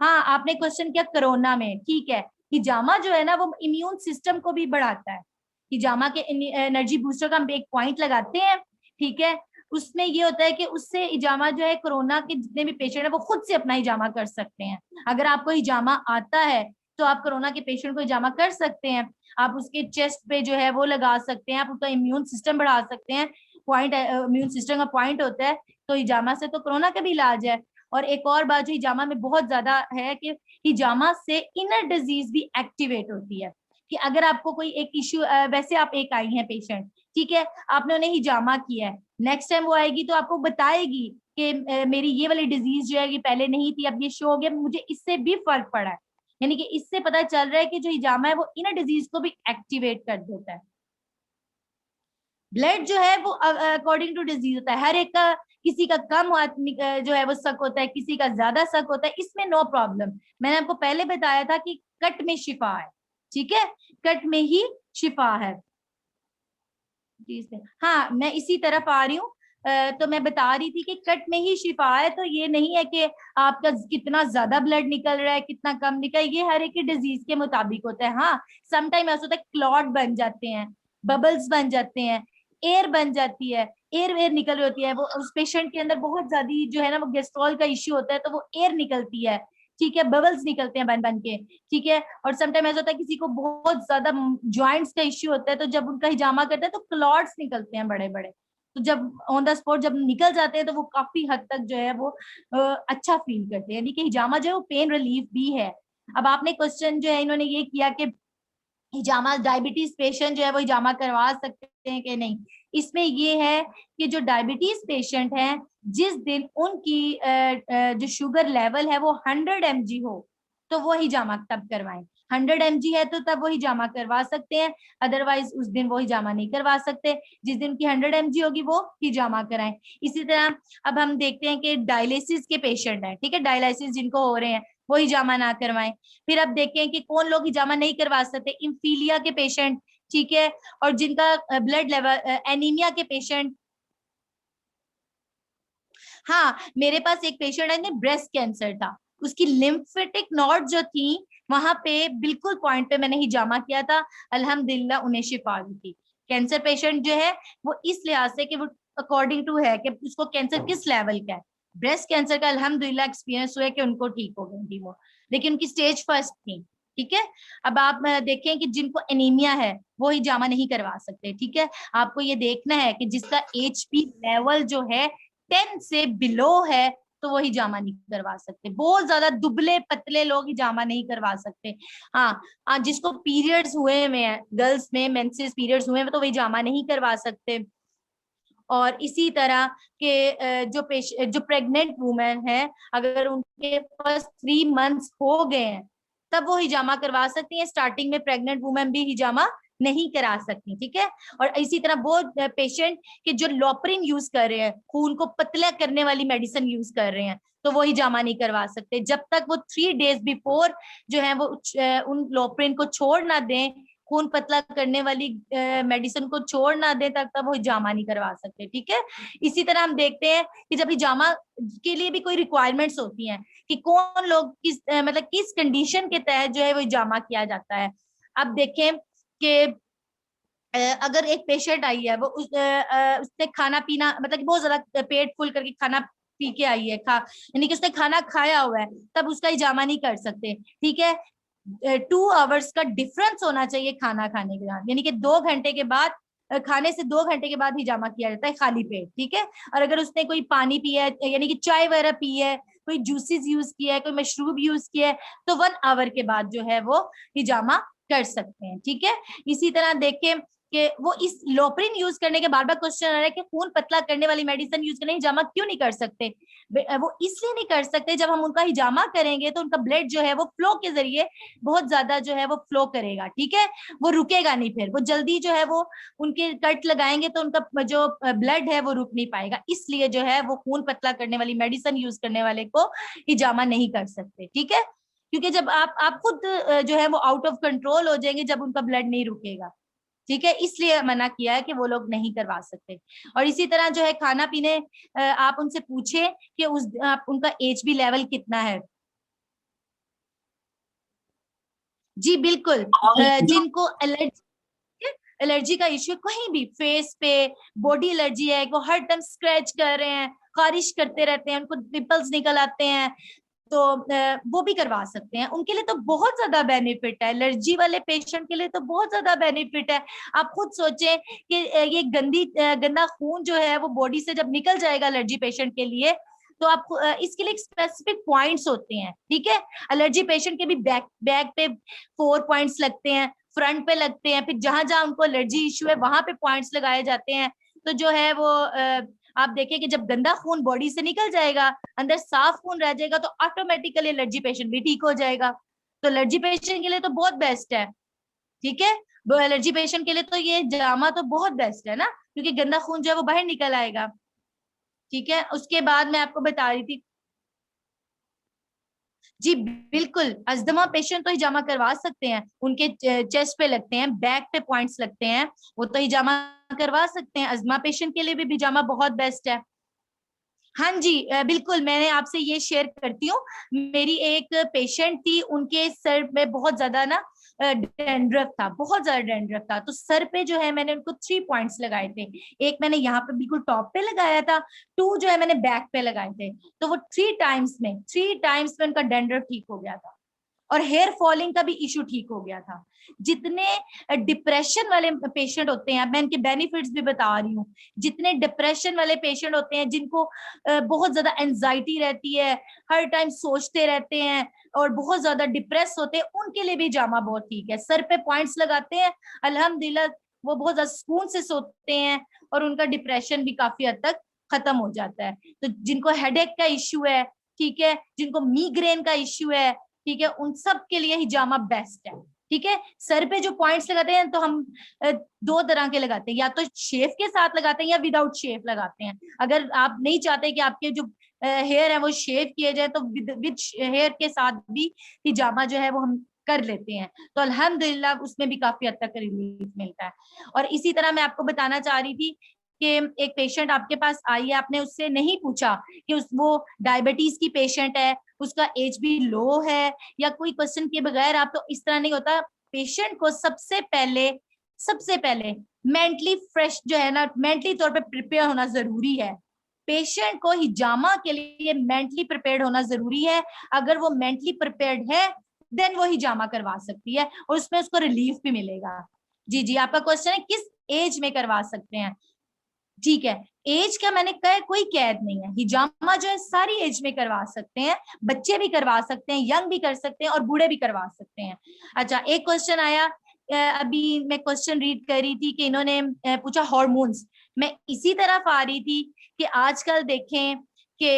हाँ, आपने क्वेश्चन किया कोरोना में, ठीक है, हिजामा जो है ना वो इम्यून सिस्टम को भी बढ़ाता है। हिजामा के एनर्जी बूस्टर का हम एक पॉइंट लगाते हैं, ठीक है, उसमें ये होता है कि उससे हिजामा जो है, कोरोना के जितने भी पेशेंट है वो खुद से अपना हिजामा कर सकते हैं। अगर आपको हिजामा आता है तो आप कोरोना के पेशेंट को हिजामा कर सकते हैं, आप उसके चेस्ट पे जो है वो लगा सकते हैं, आप उसका इम्यून सिस्टम बढ़ा सकते हैं। पॉइंट इम्यून सिस्टम का पॉइंट होता है, तो हिजामा से तो कोरोना का भी इलाज है। और एक और बात जो हिजामा में बहुत ज्यादा है कि हिजामा से इनर डिजीज भी एक्टिवेट होती है, कि अगर आपको कोई एक इश्यू, वैसे आप एक आई हैं पेशेंट, ठीक है, आपने उन्हें हिजामा किया है, नेक्स्ट टाइम वो आएगी तो आपको बताएगी कि मेरी ये वाली डिजीज जो है कि पहले नहीं थी, अब ये शो हो गया, मुझे इससे भी फर्क पड़ा है। यानी कि इससे पता चल रहा है कि जो हिजामा है वो इनर डिजीज को भी एक्टिवेट कर देता है। ब्लड जो है वो अकॉर्डिंग टू डिजीज होता है, हर एक का, किसी का कम जो है वो शक होता है, किसी का ज्यादा शक होता है, इसमें नो प्रॉब्लम। मैंने आपको पहले बताया था कि कट में शिफा है, ठीक है, कट में ही शिफा है। हाँ, मैं इसी तरफ आ रही हूँ। तो मैं बता रही थी कि कट में ही शिफा है, तो ये नहीं है कि आपका कितना ज्यादा ब्लड निकल रहा है कितना कम निकल, ये हर एक डिजीज के मुताबिक होता है। हाँ, समटाइम ऐसा होता है क्लॉट बन जाते हैं, बबल्स बन जाते हैं, एयर बन जाती है, एयर निकल रही होती है, वो उस पेशेंट के अंदर बहुत ज्यादा जो है ना वो गैस्ट्रॉल का इश्यू होता है, तो वो एयर निकलती है, ठीक है, बबल्स निकलते हैं बन बन के, ठीक है। और समटाइम ऐसा होता है किसी को बहुत ज्यादा जॉइंट्स का इश्यू होता है, तो जब उनका हिजामा करते हैं तो क्लॉट्स निकलते हैं बड़े बड़े, तो जब ऑन द स्पॉट जब निकल जाते हैं तो वो काफी हद तक जो है वो अच्छा फील करते हैं, यानी कि हिजामा जो है वो पेन रिलीफ भी है। अब आपने क्वेश्चन जो है इन्होंने ये किया कि हिजामा डायबिटीज पेशेंट जो है वो हिजामा करवा सकते हैं कि नहीं। इसमें ये है कि जो डायबिटीज पेशेंट हैं, जिस दिन उनकी जो शुगर लेवल है वो 100 mg हो, तो वो हिजामा तब करवाएं। 100 mg है तो तब वो हिजामा करवा सकते हैं, अदरवाइज उस दिन वो हिजामा नहीं करवा सकते। जिस दिन की 100 mg होगी वो हिजामा कराएं। इसी तरह अब हम देखते हैं कि डायलिसिस के पेशेंट हैं, ठीक है, डायलिसिस जिनको हो रहे हैं वो हिजामा ना करवाएं। फिर अब देखें कि कौन लोग हिजामा नहीं करवा सकते, इम्फीलिया के पेशेंट, ठीक है, और जिनका ब्लड लेवल एनीमिया के पेशेंट। हाँ, मेरे पास एक पेशेंट है, ब्रेस्ट कैंसर था, उसकी लिम्फेटिक नोड जो थी वहां पे बिल्कुल पॉइंट पे मैंने हिजामा किया था, अल्हम्दुलिल्लाह उन्हें शिफा हुई थी। कैंसर पेशेंट जो है वो इस लिहाज से कि वो अकॉर्डिंग टू है कि उसको कैंसर किस लेवल का है। ब्रेस्ट कैंसर का अल्हम्दुलिल्लाह एक्सपीरियंस हुआ है कि उनको ठीक हो गई थी वो, लेकिन उनकी स्टेज फर्स्ट थी, ठीक है। अब आप देखें कि जिनको एनीमिया है वो हिजामा नहीं करवा सकते, ठीक है। आपको ये देखना है कि जिसका HP लेवल जो है 10 से बिलो है तो वो हिजामा नहीं करवा सकते। बहुत ज्यादा दुबले पतले लोग हिजामा नहीं करवा सकते। हाँ, जिसको पीरियड्स हुए में है, गर्ल्स में मेंसेस पीरियड्स हुए में, तो वो हिजामा नहीं करवा सकते। और इसी तरह के जो प्रेग्नेंट वुमेन है, अगर उनके फर्स्ट 3 मंथ्स हो गए हैं तब वो हिजामा करवा सकती हैं। स्टार्टिंग में प्रेग्नेंट वुमेन भी हिजामा नहीं करा सकती, ठीक है। और इसी तरह वो पेशेंट के जो लॉपरिन यूज कर रहे हैं, खून को पतला करने वाली मेडिसिन यूज कर रहे हैं, तो वो हिजामा नहीं करवा सकते जब तक वो 3 डेज बिफोर जो है वो उन लॉपरिन को छोड़ ना दें, खून पतला करने वाली मेडिसिन को छोड़ ना दे, तब वो हिजामा नहीं करवा सकते, ठीक है। इसी तरह हम देखते हैं कि जब हिजामा के लिए भी कोई रिक्वायरमेंट्स होती हैं कि कौन लोग मतलब किस कंडीशन के तहत जो है वो हिजामा किया जाता है। अब देखें कि अगर एक पेशेंट आई है, वो उसने खाना पीना मतलब बहुत ज्यादा पेट फुल करके खाना पी के आई है, यानी कि उसने खाना खाया हुआ है, तब उसका हिजामा नहीं कर सकते, ठीक है। 2 आवर्स का डिफरेंस होना चाहिए खाना खाने के बाद, यानी कि 2 घंटे के बाद, खाने से 2 घंटे के बाद हिजामा किया जाता है खाली पेट, ठीक है। और अगर उसने कोई पानी पिया है, यानी कि चाय वगैरह पी है, कोई जूसेस यूज किया है, कोई मशरूब यूज किया है, तो 1 आवर के बाद जो है वो हिजामा कर सकते हैं, ठीक है। इसी तरह देखें कि वो इस लोपरिन यूज करने के बार बार क्वेश्चन आ रहा है कि खून पतला करने वाली मेडिसिन यूज करने हिजामा क्यों नहीं कर सकते। वो इसलिए नहीं कर सकते, जब हम उनका हिजामा करेंगे तो उनका ब्लड जो है वो फ्लो के जरिए बहुत ज्यादा जो है वो फ्लो करेगा, ठीक है, वो रुकेगा नहीं, फिर वो जल्दी जो है वो उनके कट लगाएंगे तो उनका जो ब्लड है वो रुक नहीं पाएगा, इसलिए जो है वो खून पतला करने वाली मेडिसिन यूज करने वाले को हिजामा नहीं कर सकते, ठीक है। क्योंकि जब आप खुद जो है वो आउट ऑफ कंट्रोल हो जाएंगे जब उनका ब्लड नहीं रुकेगा, ठीक है, इसलिए मना किया है कि वो लोग नहीं करवा सकते। और इसी तरह जो है खाना पीने, आप उनसे पूछे कि उनका HB लेवल कितना है। जी बिल्कुल, जिनको एलर्जी का इश्यू, कहीं भी फेस पे बॉडी एलर्जी है, वो हर टाइम स्क्रैच कर रहे हैं, खारिश करते रहते हैं, उनको पिंपल्स निकल आते हैं, तो वो भी करवा सकते हैं। उनके लिए तो बहुत ज्यादा बेनिफिट है, एलर्जी वाले पेशेंट के लिए तो बहुत ज्यादा बेनिफिट है। आप खुद सोचें कि ये गंदा खून जो है वो बॉडी से जब निकल जाएगा एलर्जी पेशेंट के लिए, तो आप इसके लिए स्पेसिफिक पॉइंट्स होते हैं, ठीक है। एलर्जी पेशेंट के भी बैक पे 4 पॉइंट्स लगते हैं, फ्रंट पे लगते हैं, फिर जहां जहां उनको एलर्जी इश्यू है वहां पे पॉइंट्स लगाए जाते हैं। तो जो है वो आप देखिए कि जब गंदा खून बॉडी से निकल जाएगा, अंदर साफ खून रह जाएगा, तो ऑटोमेटिकली एलर्जी पेशेंट भी ठीक हो जाएगा। तो एलर्जी पेशेंट के लिए तो बहुत बेस्ट है, ठीक है। वो एलर्जी पेशेंट के लिए तो ये जामा तो बहुत बेस्ट है ना, क्योंकि गंदा खून जो है वो बाहर निकल आएगा, ठीक है। उसके बाद मैं आपको बता रही थी, जी बिल्कुल, अस्थमा पेशेंट तो हिजामा करवा सकते हैं, उनके चेस्ट पे लगते हैं, बैक पे पॉइंट्स लगते हैं, वो तो हिजामा करवा सकते हैं। अस्थमा पेशेंट के लिए भी हिजामा बहुत बेस्ट है। हाँ जी, बिल्कुल, मैंने आपसे ये शेयर करती हूँ। मेरी एक पेशेंट थी, उनके सर में बहुत ज्यादा ना डेंड्रफ था, बहुत ज्यादा डेंड्रफ था। तो सर पे जो है मैंने उनको 3 पॉइंट्स लगाए थे। एक मैंने यहाँ पे बिल्कुल टॉप पे लगाया था, 2 जो है मैंने बैक पे लगाए थे। तो वो 3 टाइम्स में उनका डेंड्रफ ठीक हो गया था, और हेयर फॉलिंग का भी इशू ठीक हो गया था। जितने डिप्रेशन वाले पेशेंट होते हैं, मैं इनके बेनिफिट्स भी बता रही हूँ, जितने डिप्रेशन वाले पेशेंट होते हैं, जिनको बहुत ज्यादा एंजाइटी रहती है, हर टाइम सोचते रहते हैं और बहुत ज्यादा डिप्रेस होते हैं, उनके लिए भी हिजामा बहुत ठीक है। सर पे पॉइंट्स लगाते हैं, अल्हम्दुलिल्लाह वो बहुत ज्यादा सुकून से सोते हैं और उनका डिप्रेशन भी काफी हद तक खत्म हो जाता है। तो जिनको हेडेक का इश्यू है, ठीक है, जिनको मीग्रेन का इश्यू है, ठीक है, उन सब के लिए हिजामा बेस्ट है। ठीक है, सर पे जो पॉइंट्स लगाते हैं तो हम 2 तरह के लगाते हैं, या तो शेव के साथ लगाते हैं या विदाउट शेव लगाते हैं। अगर आप नहीं चाहते कि आपके जो हेयर है वो शेव किए जाए, तो विद हेयर के साथ भी हिजामा जो है वो हम कर लेते हैं। तो अल्हम्दुलिल्लाह उसमें भी काफी हद तक रिलीफ मिलता है। और इसी तरह मैं आपको बताना चाह रही थी कि एक पेशेंट आपके पास आई है, आपने उससे नहीं पूछा कि वो डायबिटीज की पेशेंट है, उसका एज भी लो है, या कोई क्वेश्चन के बगैर आप, तो इस तरह नहीं होता। पेशेंट को सबसे पहले मेंटली फ्रेश जो है ना, मेंटली तौर पे प्रिपेयर होना जरूरी है। पेशेंट को हिजामा के लिए मेंटली प्रिपेयर्ड होना जरूरी है। अगर वो मेंटली प्रिपेयर्ड है देन वो हिजामा करवा सकती है और उसमें उसको रिलीफ भी मिलेगा। जी जी, आपका क्वेश्चन है किस एज में करवा सकते हैं। ठीक है, एज का मैंने कहा कोई कैद नहीं है, हिजामा जो है सारी एज में करवा सकते हैं, बच्चे भी करवा सकते हैं, यंग भी कर सकते हैं और बूढ़े भी करवा सकते हैं। अच्छा, एक क्वेश्चन आया, अभी मैं क्वेश्चन रीड कर रही थी कि इन्होंने पूछा हार्मोन्स। मैं इसी तरफ आ रही थी कि आजकल देखें कि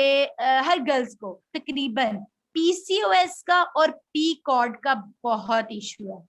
हर गर्ल्स को तकरीबन पीसीओएस का और पीकॉर्ड का बहुत इशू है,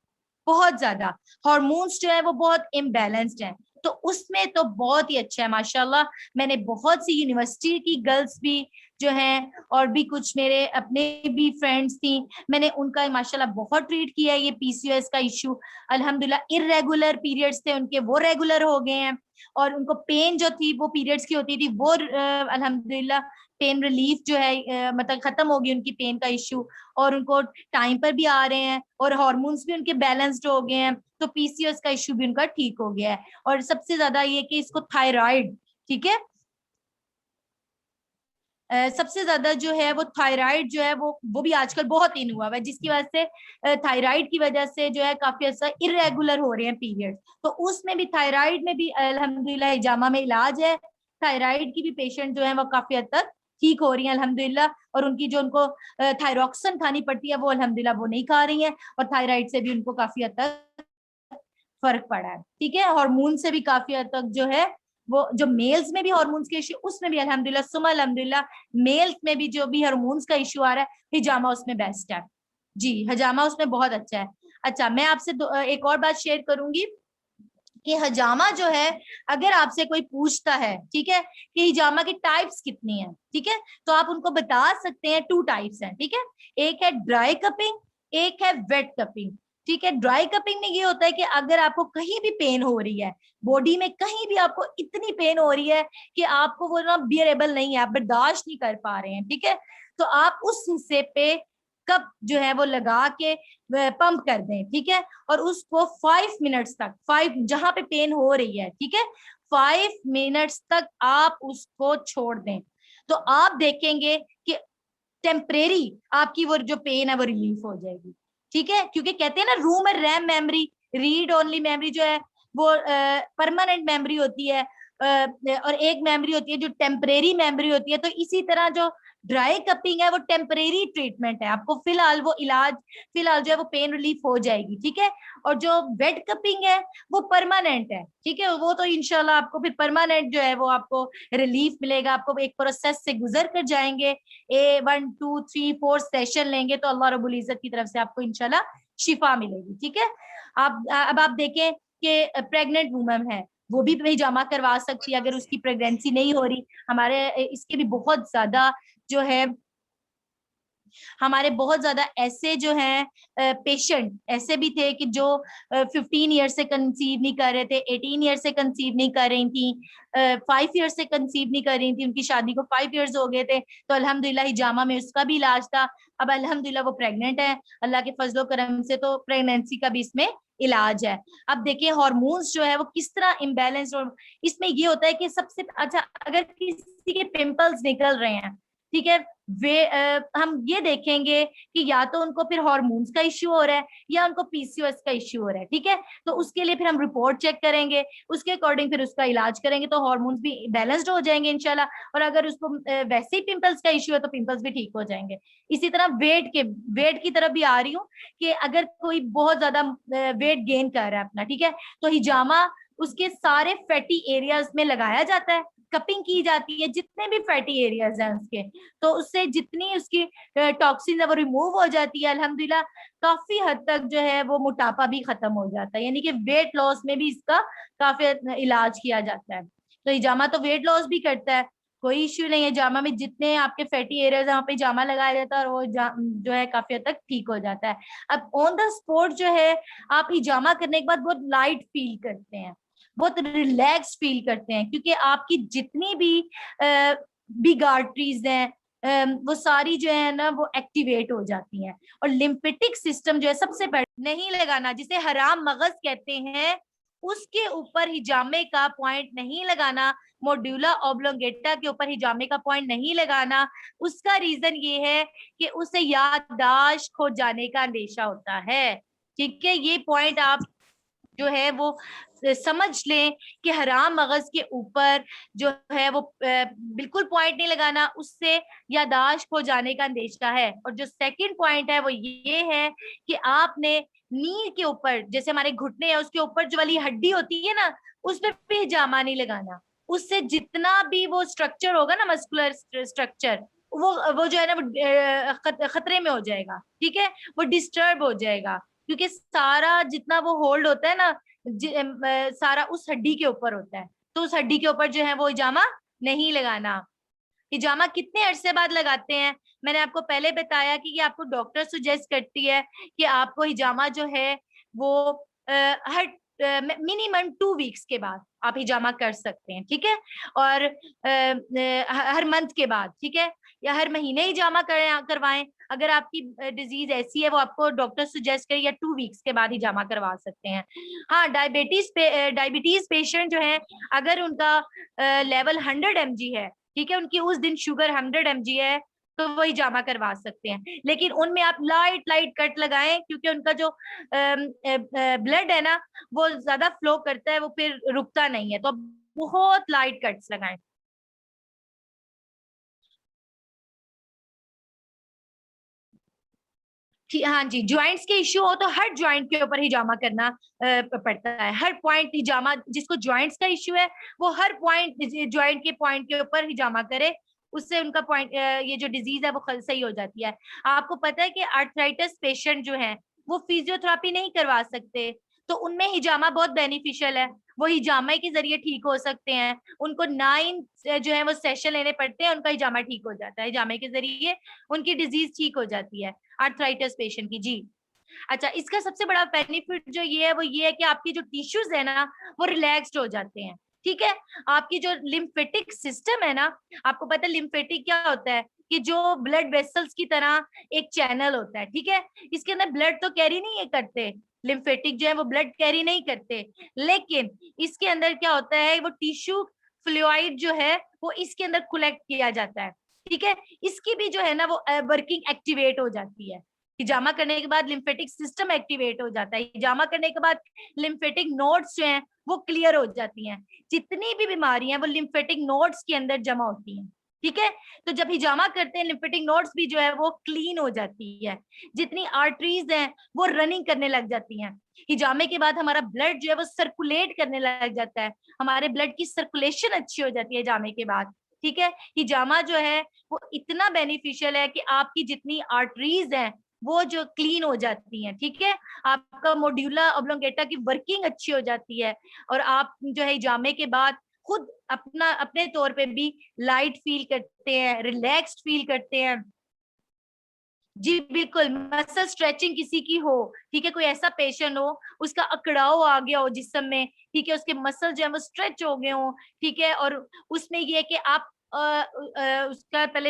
बहुत ज्यादा। हार्मोन्स जो है वो बहुत इम्बैलेंस्ड है, तो उसमें तो बहुत ही अच्छा है माशाल्लाह। मैंने बहुत सी यूनिवर्सिटी की गर्ल्स भी जो हैं और भी कुछ मेरे अपने भी फ्रेंड्स थी, मैंने उनका माशाल्लाह बहुत ट्रीट किया है ये पीसीओएस का इशू। अल्हम्दुलिल्लाह इर्रेगुलर पीरियड्स थे उनके, वो रेगुलर हो गए हैं, और उनको पेन जो थी वो पीरियड्स की होती थी वो अल्हम्दुलिल्लाह पेन रिलीफ जो है मतलब खत्म हो गई उनकी पेन का इश्यू, और उनको टाइम पर भी आ रहे हैं और हार्मोन्स भी उनके बैलेंस्ड हो गए हैं, तो पीसीओएस का इश्यू भी उनका ठीक हो गया है। और सबसे ज्यादा ये कि इसको थायराइड, ठीक है, सबसे ज्यादा जो है वो थायराइड जो है वो भी आजकल बहुत इन हुआ है, जिसकी वजह से थायराइड की वजह से जो है काफी ऐसा इरेगुलर हो रहे हैं पीरियड। तो उसमें भी थायराइड में भी अल्हम्दुलिल्लाह हिजामा में इलाज है। थायराइड की भी पेशेंट जो है वो काफी हद तक ठीक हो रही है अल्हम्दुलिल्लाह, और उनकी जो उनको थायरॉक्सिन खानी पड़ती है वो अल्हम्दुलिल्लाह वो नहीं खा रही है, और थायराइड से भी उनको काफी हद तक फर्क पड़ा है। ठीक है, हार्मोन से भी काफी हद तक जो है वो, जो मेल्स में भी हार्मोन्स के इश्यू, उसमें भी अल्हम्दुलिल्लाह सुमा अल्हम्दुलिल्लाह मेल्स में भी जो भी हार्मोन्स का इश्यू आ रहा है, हिजामा उसमें बेस्ट है। जी, हिजामा उसमें बहुत अच्छा है। अच्छा, मैं आपसे एक और बात शेयर करूंगी कि हिजामा जो है, अगर आपसे कोई पूछता है, ठीक है, कि हिजामा की टाइप्स कितनी है, ठीक है, तो आप उनको बता सकते हैं 2 टाइप्स हैं। ठीक है, एक है ड्राई कपिंग, एक है वेट कपिंग। ठीक है, ड्राई कपिंग में ये होता है कि अगर आपको कहीं भी पेन हो रही है, बॉडी में कहीं भी आपको इतनी पेन हो रही है कि आपको वो ना बियरेबल नहीं है, आप बर्दाश्त नहीं कर पा रहे हैं, ठीक है, तो आप उस हिस्से पे कप जो है वो लगा के पंप कर दें। ठीक है, और उसको 5 मिनट्स तक, 5 जहां पे पेन हो रही है, ठीक है, 5 मिनट्स तक आप उसको छोड़ दें, तो आप देखेंगे कि टेम्परेरी आपकी वो जो पेन है वो रिलीफ हो जाएगी। ठीक है, क्योंकि कहते हैं ना रूम में RAM memory, read only memory जो है वो परमानेंट मेमोरी होती है, और एक मेमोरी होती है जो टेम्परेरी मेमोरी होती है। तो इसी तरह जो ड्राई कपिंग है वो टेम्परेरी ट्रीटमेंट है, आपको फिलहाल वो इलाज, फिलहाल जो है वो पेन रिलीफ हो जाएगी। ठीक है, और जो वेट कपिंग है वो परमानेंट है। ठीक है, वो तो इंशाल्लाह आपको फिर परमानेंट जो है वो आपको रिलीफ मिलेगा, आपको एक प्रोसेस से गुजर कर जाएंगे, 1 2 3 4 सेशन लेंगे तो अल्लाह रब्बुल इज्जत की तरफ से आपको इंशाल्लाह शिफा मिलेगी। ठीक है, आप अब आप देखें कि प्रेग्नेंट वुमन है, वो भी हिजामा करवा सकती है अगर उसकी प्रेगनेंसी नहीं हो रही। हमारे इसके भी बहुत ज्यादा जो है हमारे बहुत ज्यादा ऐसे जो हैं पेशेंट ऐसे भी थे कि जो 15 ईयर से कंसीव नहीं कर रहे थे, 18 ईयर से कंसीव नहीं कर रही थी, 5 ईयर से कंसीव नहीं कर रही थी, उनकी शादी को 5 ईयर्स हो गए थे, तो अल्हम्दुलिल्लाह हिजामा में उसका भी इलाज था। अब अल्हम्दुलिल्लाह वो प्रेग्नेंट है, अल्लाह के फजलो करम से, तो प्रेगनेंसी का भी इसमें इलाज है। अब देखिए हार्मोन्स जो है वो किस तरह इम्बेलेंस, और इसमें ये होता है कि सबसे अच्छा, अगर किसी के पिंपल्स निकल रहे हैं, ठीक है, वे हम ये देखेंगे कि या तो उनको फिर हार्मोन्स का इश्यू हो रहा है या उनको पीसीओएस का इश्यू हो रहा है, ठीक है। तो उसके लिए फिर हम रिपोर्ट चेक करेंगे, उसके अकॉर्डिंग फिर उसका इलाज करेंगे, तो हार्मोन्स भी बैलेंस्ड हो जाएंगे इंशाल्लाह। और अगर उसको वैसे ही पिंपल्स का इश्यू है तो पिंपल्स भी ठीक हो जाएंगे। इसी तरह वेट की तरफ भी आ रही हूँ कि अगर कोई बहुत ज्यादा वेट गेन कर रहा है अपना, ठीक है, तो हिजामा उसके सारे फैटी एरियाज में लगाया जाता है, कपिंग की जाती है, जितने भी फैटी एरियाज हैं उसके, तो उससे जितनी उसकी टॉक्सिन है वो रिमूव हो जाती है अल्हम्दुलिल्लाह। काफी हद तक जो है वो मोटापा भी खत्म हो जाता है, यानी कि वेट लॉस में भी इसका काफी इलाज किया जाता है। तो हिजामा तो वेट लॉस भी करता है, कोई इश्यू नहीं है। जामा में जितने आपके फैटी एरियाज है वहाँ पे जामा लगाया जाता है और वो जो है काफी हद तक ठीक हो जाता है। अब ऑन द स्पॉट जो है आप हिजामा करने के बाद बहुत लाइट फील करते हैं, बहुत रिलैक्स फील करते हैं, क्योंकि आपकी जितनी भी बिग आर्टरीज हैं वो सारी जो है ना वो एक्टिवेट हो जाती हैं। और लिम्फेटिक सिस्टम जो है सबसे पहले नहीं लगाना, जिसे हराम मगज कहते हैं, उसके ऊपर हिजामे का पॉइंट नहीं लगाना, मोड्यूला ऑब्लोंगेटा के ऊपर हिजामे का पॉइंट नहीं लगाना। उसका रीजन ये है कि उसे याददाश्त खो जाने का अंदेशा होता है, ठीक है। ये पॉइंट आप जो है वो समझ लें कि हराम मगज के ऊपर जो है वो बिल्कुल पॉइंट नहीं लगाना, उससे यादाश्त खो जाने का अंदेशा है। और जो सेकंड पॉइंट है वो ये है कि आपने नी के ऊपर, जैसे हमारे घुटने है उसके ऊपर जो वाली हड्डी होती है ना, उस पर भी हिजामा नहीं लगाना। उससे जितना भी वो स्ट्रक्चर होगा ना, मस्कुलर स्ट्रक्चर, वो जो है ना वो खतरे में हो जाएगा, ठीक है, वो डिस्टर्ब हो जाएगा, क्योंकि सारा जितना वो होल्ड होता है ना सारा उस हड्डी के ऊपर होता है। तो उस हड्डी के ऊपर जो है वो हिजामा नहीं लगाना। हिजामा कितने अरसे बाद लगाते हैं? मैंने आपको पहले बताया कि ये आपको डॉक्टर सुजेस्ट करती है कि आपको हिजामा जो है वो हर मिनिमम 2 वीक्स के बाद आप हिजामा कर सकते हैं, ठीक है। और हर मंथ के बाद, ठीक है, या हर महीने हिजामा करवाएं। अगर आपकी डिजीज ऐसी है वो आपको डॉक्टर सुजेस्ट करे, या 2 वीक्स के बाद हिजामा करवा सकते हैं। हाँ, डायबिटीज पेशेंट जो है, अगर उनका लेवल 100 mg है, ठीक है, उनकी उस दिन शुगर 100 mg है, तो वो हिजामा करवा सकते हैं। लेकिन उनमें आप लाइट लाइट कट लगाएं, क्योंकि उनका जो ब्लड है ना वो ज्यादा फ्लो करता है, वो फिर रुकता नहीं है, तो बहुत लाइट कट्स लगाएं। हाँ जी, ज्वाइंट्स के इश्यू हो तो हर ज्वाइंट के ऊपर हिजामा करना पड़ता है। हर पॉइंट हिजामा, जिसको ज्वाइंट्स का इश्यू है वो हर पॉइंट, ज्वाइंट के पॉइंट के ऊपर हिजामा करे, उससे उनका पॉइंट, ये जो डिजीज है वो सही हो जाती है। आपको पता है कि आर्थराइटिस पेशेंट जो है वो फिजियोथेरेपी नहीं करवा सकते, तो उनमें हिजामा बहुत बेनिफिशियल है, वो हिजामा के जरिए ठीक हो सकते हैं। उनको 9 जो है वो सेशन लेने पड़ते हैं, उनका हिजामा ठीक हो जाता है, हिजामे के जरिए उनकी डिजीज ठीक हो जाती है आर्थराइटिस पेशेंट की। जी अच्छा, इसका सबसे बड़ा बेनिफिट जो ये है वो ये है कि आपकी जो टिश्यूज है ना वो रिलैक्स्ड हो जाते हैं, ठीक है। आपकी जो लिम्फेटिक सिस्टम है ना, आपको पता है लिम्फेटिक क्या होता है, कि जो ब्लड वेसल्स की तरह एक चैनल होता है, ठीक है। इसके अंदर ब्लड तो कैरी नहीं करते, लिम्फेटिक जो है वो ब्लड कैरी नहीं करते, लेकिन इसके अंदर क्या होता है, वो टिश्यू फ्लूइड जो है वो इसके अंदर कलेक्ट किया जाता है, ठीक है। इसकी भी जो है ना वो वर्किंग एक्टिवेट हो जाती है। हिजामा करने के बाद लिम्फेटिक सिस्टम एक्टिवेट हो जाता है, हिजामा करने के बाद लिम्फेटिक नोड्स जो हैं वो क्लियर हो जाती हैं। जितनी भी बीमारियां वो लिम्फेटिक नोड्स के अंदर जमा होती हैं, ठीक है। तो जब हिजामा करते हैं लिम्फेटिक नोड्स भी जो है वो क्लीन हो जाती है, जितनी आर्टरीज हैं वो रनिंग करने लग जाती हैं। हिजामे के बाद हमारा ब्लड जो है वो सर्कुलेट करने लग जाता है, हमारे ब्लड की सर्कुलेशन अच्छी हो जाती है हिजामे के बाद, ठीक है। हिजामा जो है वो इतना बेनिफिशियल है कि आपकी जितनी आर्टरीज हैं वो जो क्लीन हो जाती हैं, ठीक है। आपका मोड्यूला ऑब्लोंगेटा की वर्किंग अच्छी हो जाती है, और आप जो है हिजामे के बाद खुद अपने तौर पे भी लाइट फील करते हैं, रिलैक्स्ड फील करते हैं। जी बिल्कुल, मसल स्ट्रेचिंग किसी की हो, ठीक है, कोई ऐसा पेशेंट हो, उसका अकड़ाव आ गया हो जिस्म में, ठीक है, उसके मसल जो है वो स्ट्रेच हो गए हों, ठीक है, और उसमें ये है कि आप उसका पहले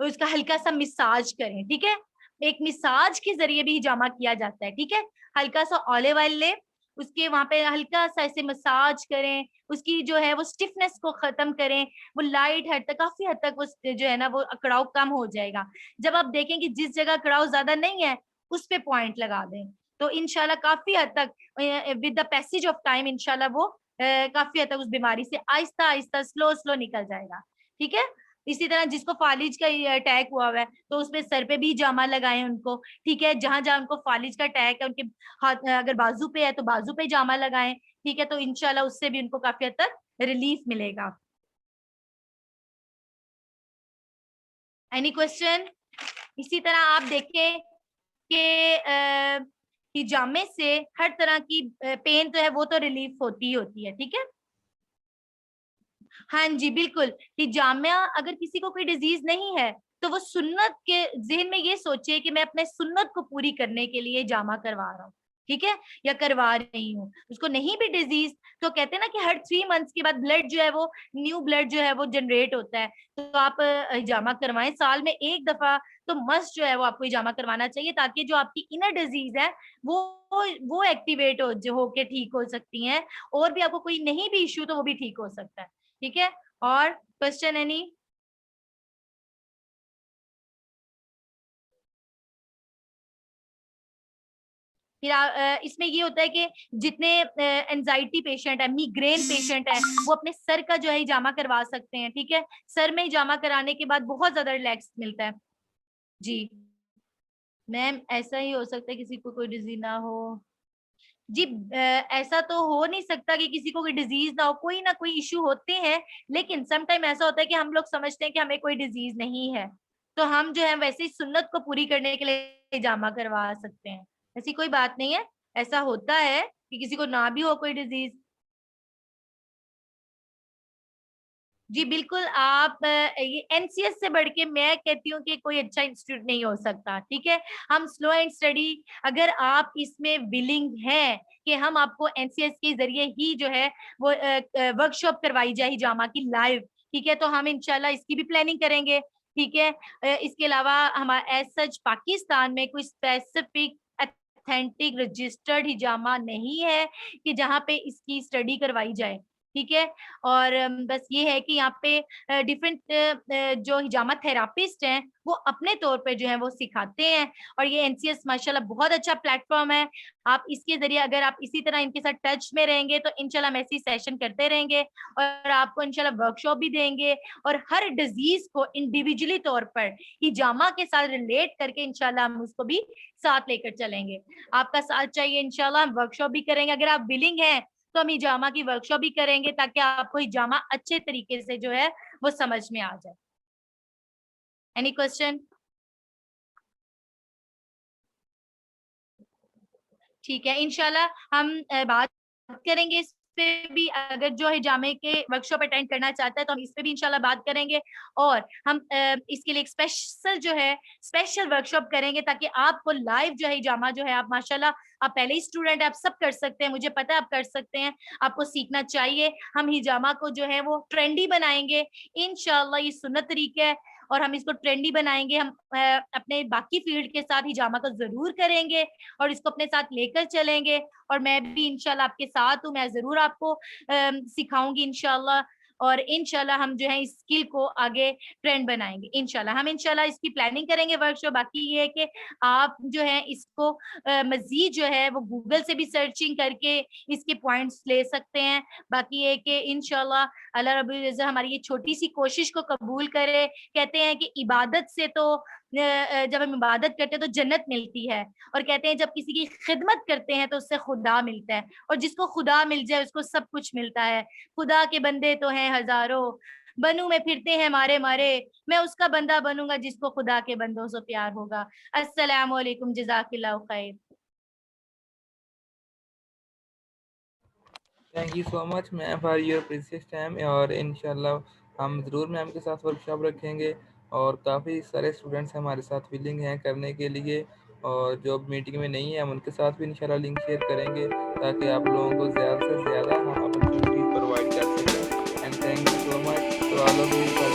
उसका हल्का-सा मसाज करें, ठीक है? एक मसाज के ज़रिए भी हिजामा किया जाता है, ठीक है? हल्का-सा ऑलिव ऑयल लें, उसके वहाँ पे हल्का-सा ऐसे मसाज करें, उसकी जो है वो स्टिफनेस को खत्म करें, वो लाइट हद तक, काफ़ी हद तक वो जो है ना वो अकड़ाव कम हो जाएगा। जब आप देखें कि जिस जगह कड़ाव ज़्यादा नहीं है, उस पे पॉइंट लगा दें। तो इंशाल्लाह काफ़ी हद तक with the passage of time इंशाल्लाह वो काफ़ी हद तक उस बीमारी से आहिस्ता-आहिस्ता, स्लो-स्लो निकल जाएगा। ठीक है? इसी तरह जिसको फालिज का ये अटैक हुआ हुआ है, तो उसमें सर पे भी जामा लगाएँ उनको, ठीक है? जहाँ-जहाँ उनको फालिज का अटैक है, उनके हाथ अगर बाजू पे है, तो बाजू पे जामा लगाएँ, ठीक है? तो इंशाल्लाह उससे भी उनको काफ़ी हद तक रिलीफ मिलेगा। Any question? इसी तरह आप देखें कि हिजामे से हर तरह की पेन तो है वो तो रिलीफ होती ही होती है, ठीक है? हाँ जी, बिल्कुल। हिजामा अगर किसी को कोई डिज़ीज़ नहीं है, तो वो सुन्नत के ज़हन में ये सोचे कि मैं अपने सुन्नत को पूरी करने के लिए हिजामा करवा रहा हूँ, ठीक है? या करवा रही हूँ। उसको नहीं भी डिज़ीज़ तो कहते हैं ना कि हर 3 मंथ्स के बाद ब्लड जो है वो न्यू ब्लड जो है वो जनरेट होता है। तो आप हिजामा करवाएँ, साल में 1 दफ़ा तो मस्ट जो है वो आपको हिजामा करवाना चाहिए ताकि जो आपकी इनर डिज़ीज़ है, वो एक्टिवेट हो जो होके ठीक हो सकती हैं और भी आपको कोई नहीं भी इश्यू तो वो भी ठीक हो सकता है। ठीक है? और क्वेश्चन एनी? फिर इसमें ये होता है कि जितने एंजाइटी पेशेंट है, मिग्रेन पेशेंट है, वो अपने सर का जो है हिजामा करवा सकते हैं, ठीक है? सर में हिजामा कराने के बाद बहुत ज़्यादा रिलैक्स मिलता है। जी, मैम ऐसा ही हो सकता है किसी को कोई डिज़ीज़ ना हो। जी ऐसा तो हो नहीं सकता कि किसी को कोई डिज़ीज़ ना हो, कोई ना कोई इश्यू होते हैं, लेकिन सम टाइम ऐसा होता है कि हम लोग समझते हैं कि हमें कोई डिज़ीज़ नहीं है, तो हम जो है वैसे ही सुन्नत को पूरी करने के लिए हिजामा करवा सकते हैं। ऐसी कोई बात नहीं है, ऐसा होता है कि किसी को ना भी हो कोई डिज़ीज़। जी, बिल्कुल आप ये एनसीएस से बढ़ के मैं कहती हूँ कि कोई अच्छा इंस्टीट्यूट नहीं हो सकता, ठीक है? हम स्लो एंड स्टडी अगर आप इसमें विलिंग हैं कि हम आपको एनसीएस के ज़रिए ही जो है वो वर्कशॉप करवाई जाए हिजामा की लाइव, ठीक है? तो हम इंशाल्लाह इसकी भी प्लानिंग करेंगे, ठीक है? इसके अलावा एज़ सच पाकिस्तान में कोई स्पेसिफिक ऑथेंटिक रजिस्टर्ड हिजामा नहीं है कि जहाँ पे इसकी स्टडी करवाई जाए, ठीक है? और बस ये है कि यहाँ पे डिफरेंट जो हिजामा थेरापिस्ट हैं, वो अपने तौर पे जो है वो सिखाते हैं और ये एनसीएस माशाल्लाह बहुत अच्छा प्लेटफ़ॉर्म है। आप इसके ज़रिए अगर आप इसी तरह इनके साथ टच में रहेंगे, तो इंशाल्लाह हम ऐसे ही सेशन करते रहेंगे और आपको इंशाल्लाह वर्कशॉप भी देंगे और हर डिज़ीज़ को इंडिविजुअली तौर पर हिजामा के साथ रिलेट करके इंशाल्लाह हम उसको भी साथ लेकर चलेंगे। आपका साथ चाहिए इंशाल्लाह हम वर्कशॉप भी करेंगे। अगर आप विलिंग हैं तो हम हिजामा की वर्कशॉप भी करेंगे ताकि आपको हिजामा अच्छे तरीके से जो है वो समझ में आ जाए। Any question? ठीक है, इंशाल्लाह हम बात करेंगे इस पे भी अगर जो हिजामे के वर्कशॉप अटेंड करना चाहता है तो हम इस पे भी इंशाल्लाह बात करेंगे और हम इसके लिए एक स्पेशल जो है स्पेशल वर्कशॉप करेंगे ताकि आपको लाइव जो है हिजामा जो है आप माशाल्लाह आप पहले ही स्टूडेंट हैं, आप सब कर सकते हैं, मुझे पता है आप कर सकते हैं, आपको सीखना चाहिए। हम हिजामा को जो है वो ट्रेंडी बनाएँगे, इंशाल्लाह ये सुन्नत तरीका है और हम इसको ट्रेंडी बनाएँगे। हम अपने बाकी फील्ड के साथ हिजामा को ज़रूर करेंगे और इसको अपने साथ लेकर चलेंगे और मैं भी इंशाल्लाह आपके साथ हूँ, मैं ज़रूर आपको सिखाऊँगी इंशाल्लाह और इंशाल्लाह हम जो है इस स्किल को आगे ट्रेंड बनाएँगे इंशाल्लाह। हम इंशाल्लाह इसकी प्लानिंग करेंगे वर्कशॉप बाकी ये है कि आप जो है इसको मज़ीद जो है वो गूगल से भी सर्चिंग करके इसके पॉइंट्स ले सकते हैं। बाकी ये है कि इंशाल्लाह अल्लाह रब्बुल इज़्ज़त हमारी ये छोटी-सी कोशिश को कबूल करे। कहते हैं कि इबादत से तो जब हम इबादत करते हैं तो जन्नत मिलती है और कहते हैं जब किसी की खिदमत करते हैं तो उससे खुदा मिलता है और जिसको खुदा मिल जाए उसको सब कुछ मिलता है। खुदा के बंदे तो हैं हज़ारों, बनूँ में फिरते हैं मारे-मारे, मैं उसका बंदा बनूँगा जिसको खुदा के बंदों से प्यार होगा। अस्सलामु अलैकुम, जज़ाकिल्लाहु खैर। Thank you so much ma'am for your precious time और इंशाल्लाह हम ज़रूर मैम के साथ वर्कशॉप रखेंगे और काफ़ी सारे स्टूडेंट्स हमारे साथ विलिंग हैं करने के लिए, और जो मीटिंग में नहीं है हम उनके साथ भी इंशाल्लाह लिंक शेयर करेंगे ताकि आप लोगों को ज़्यादा से ज़्यादा हम अपॉर्चुनिटीज़ प्रोवाइड कर सकें। And thank you so much to all of you for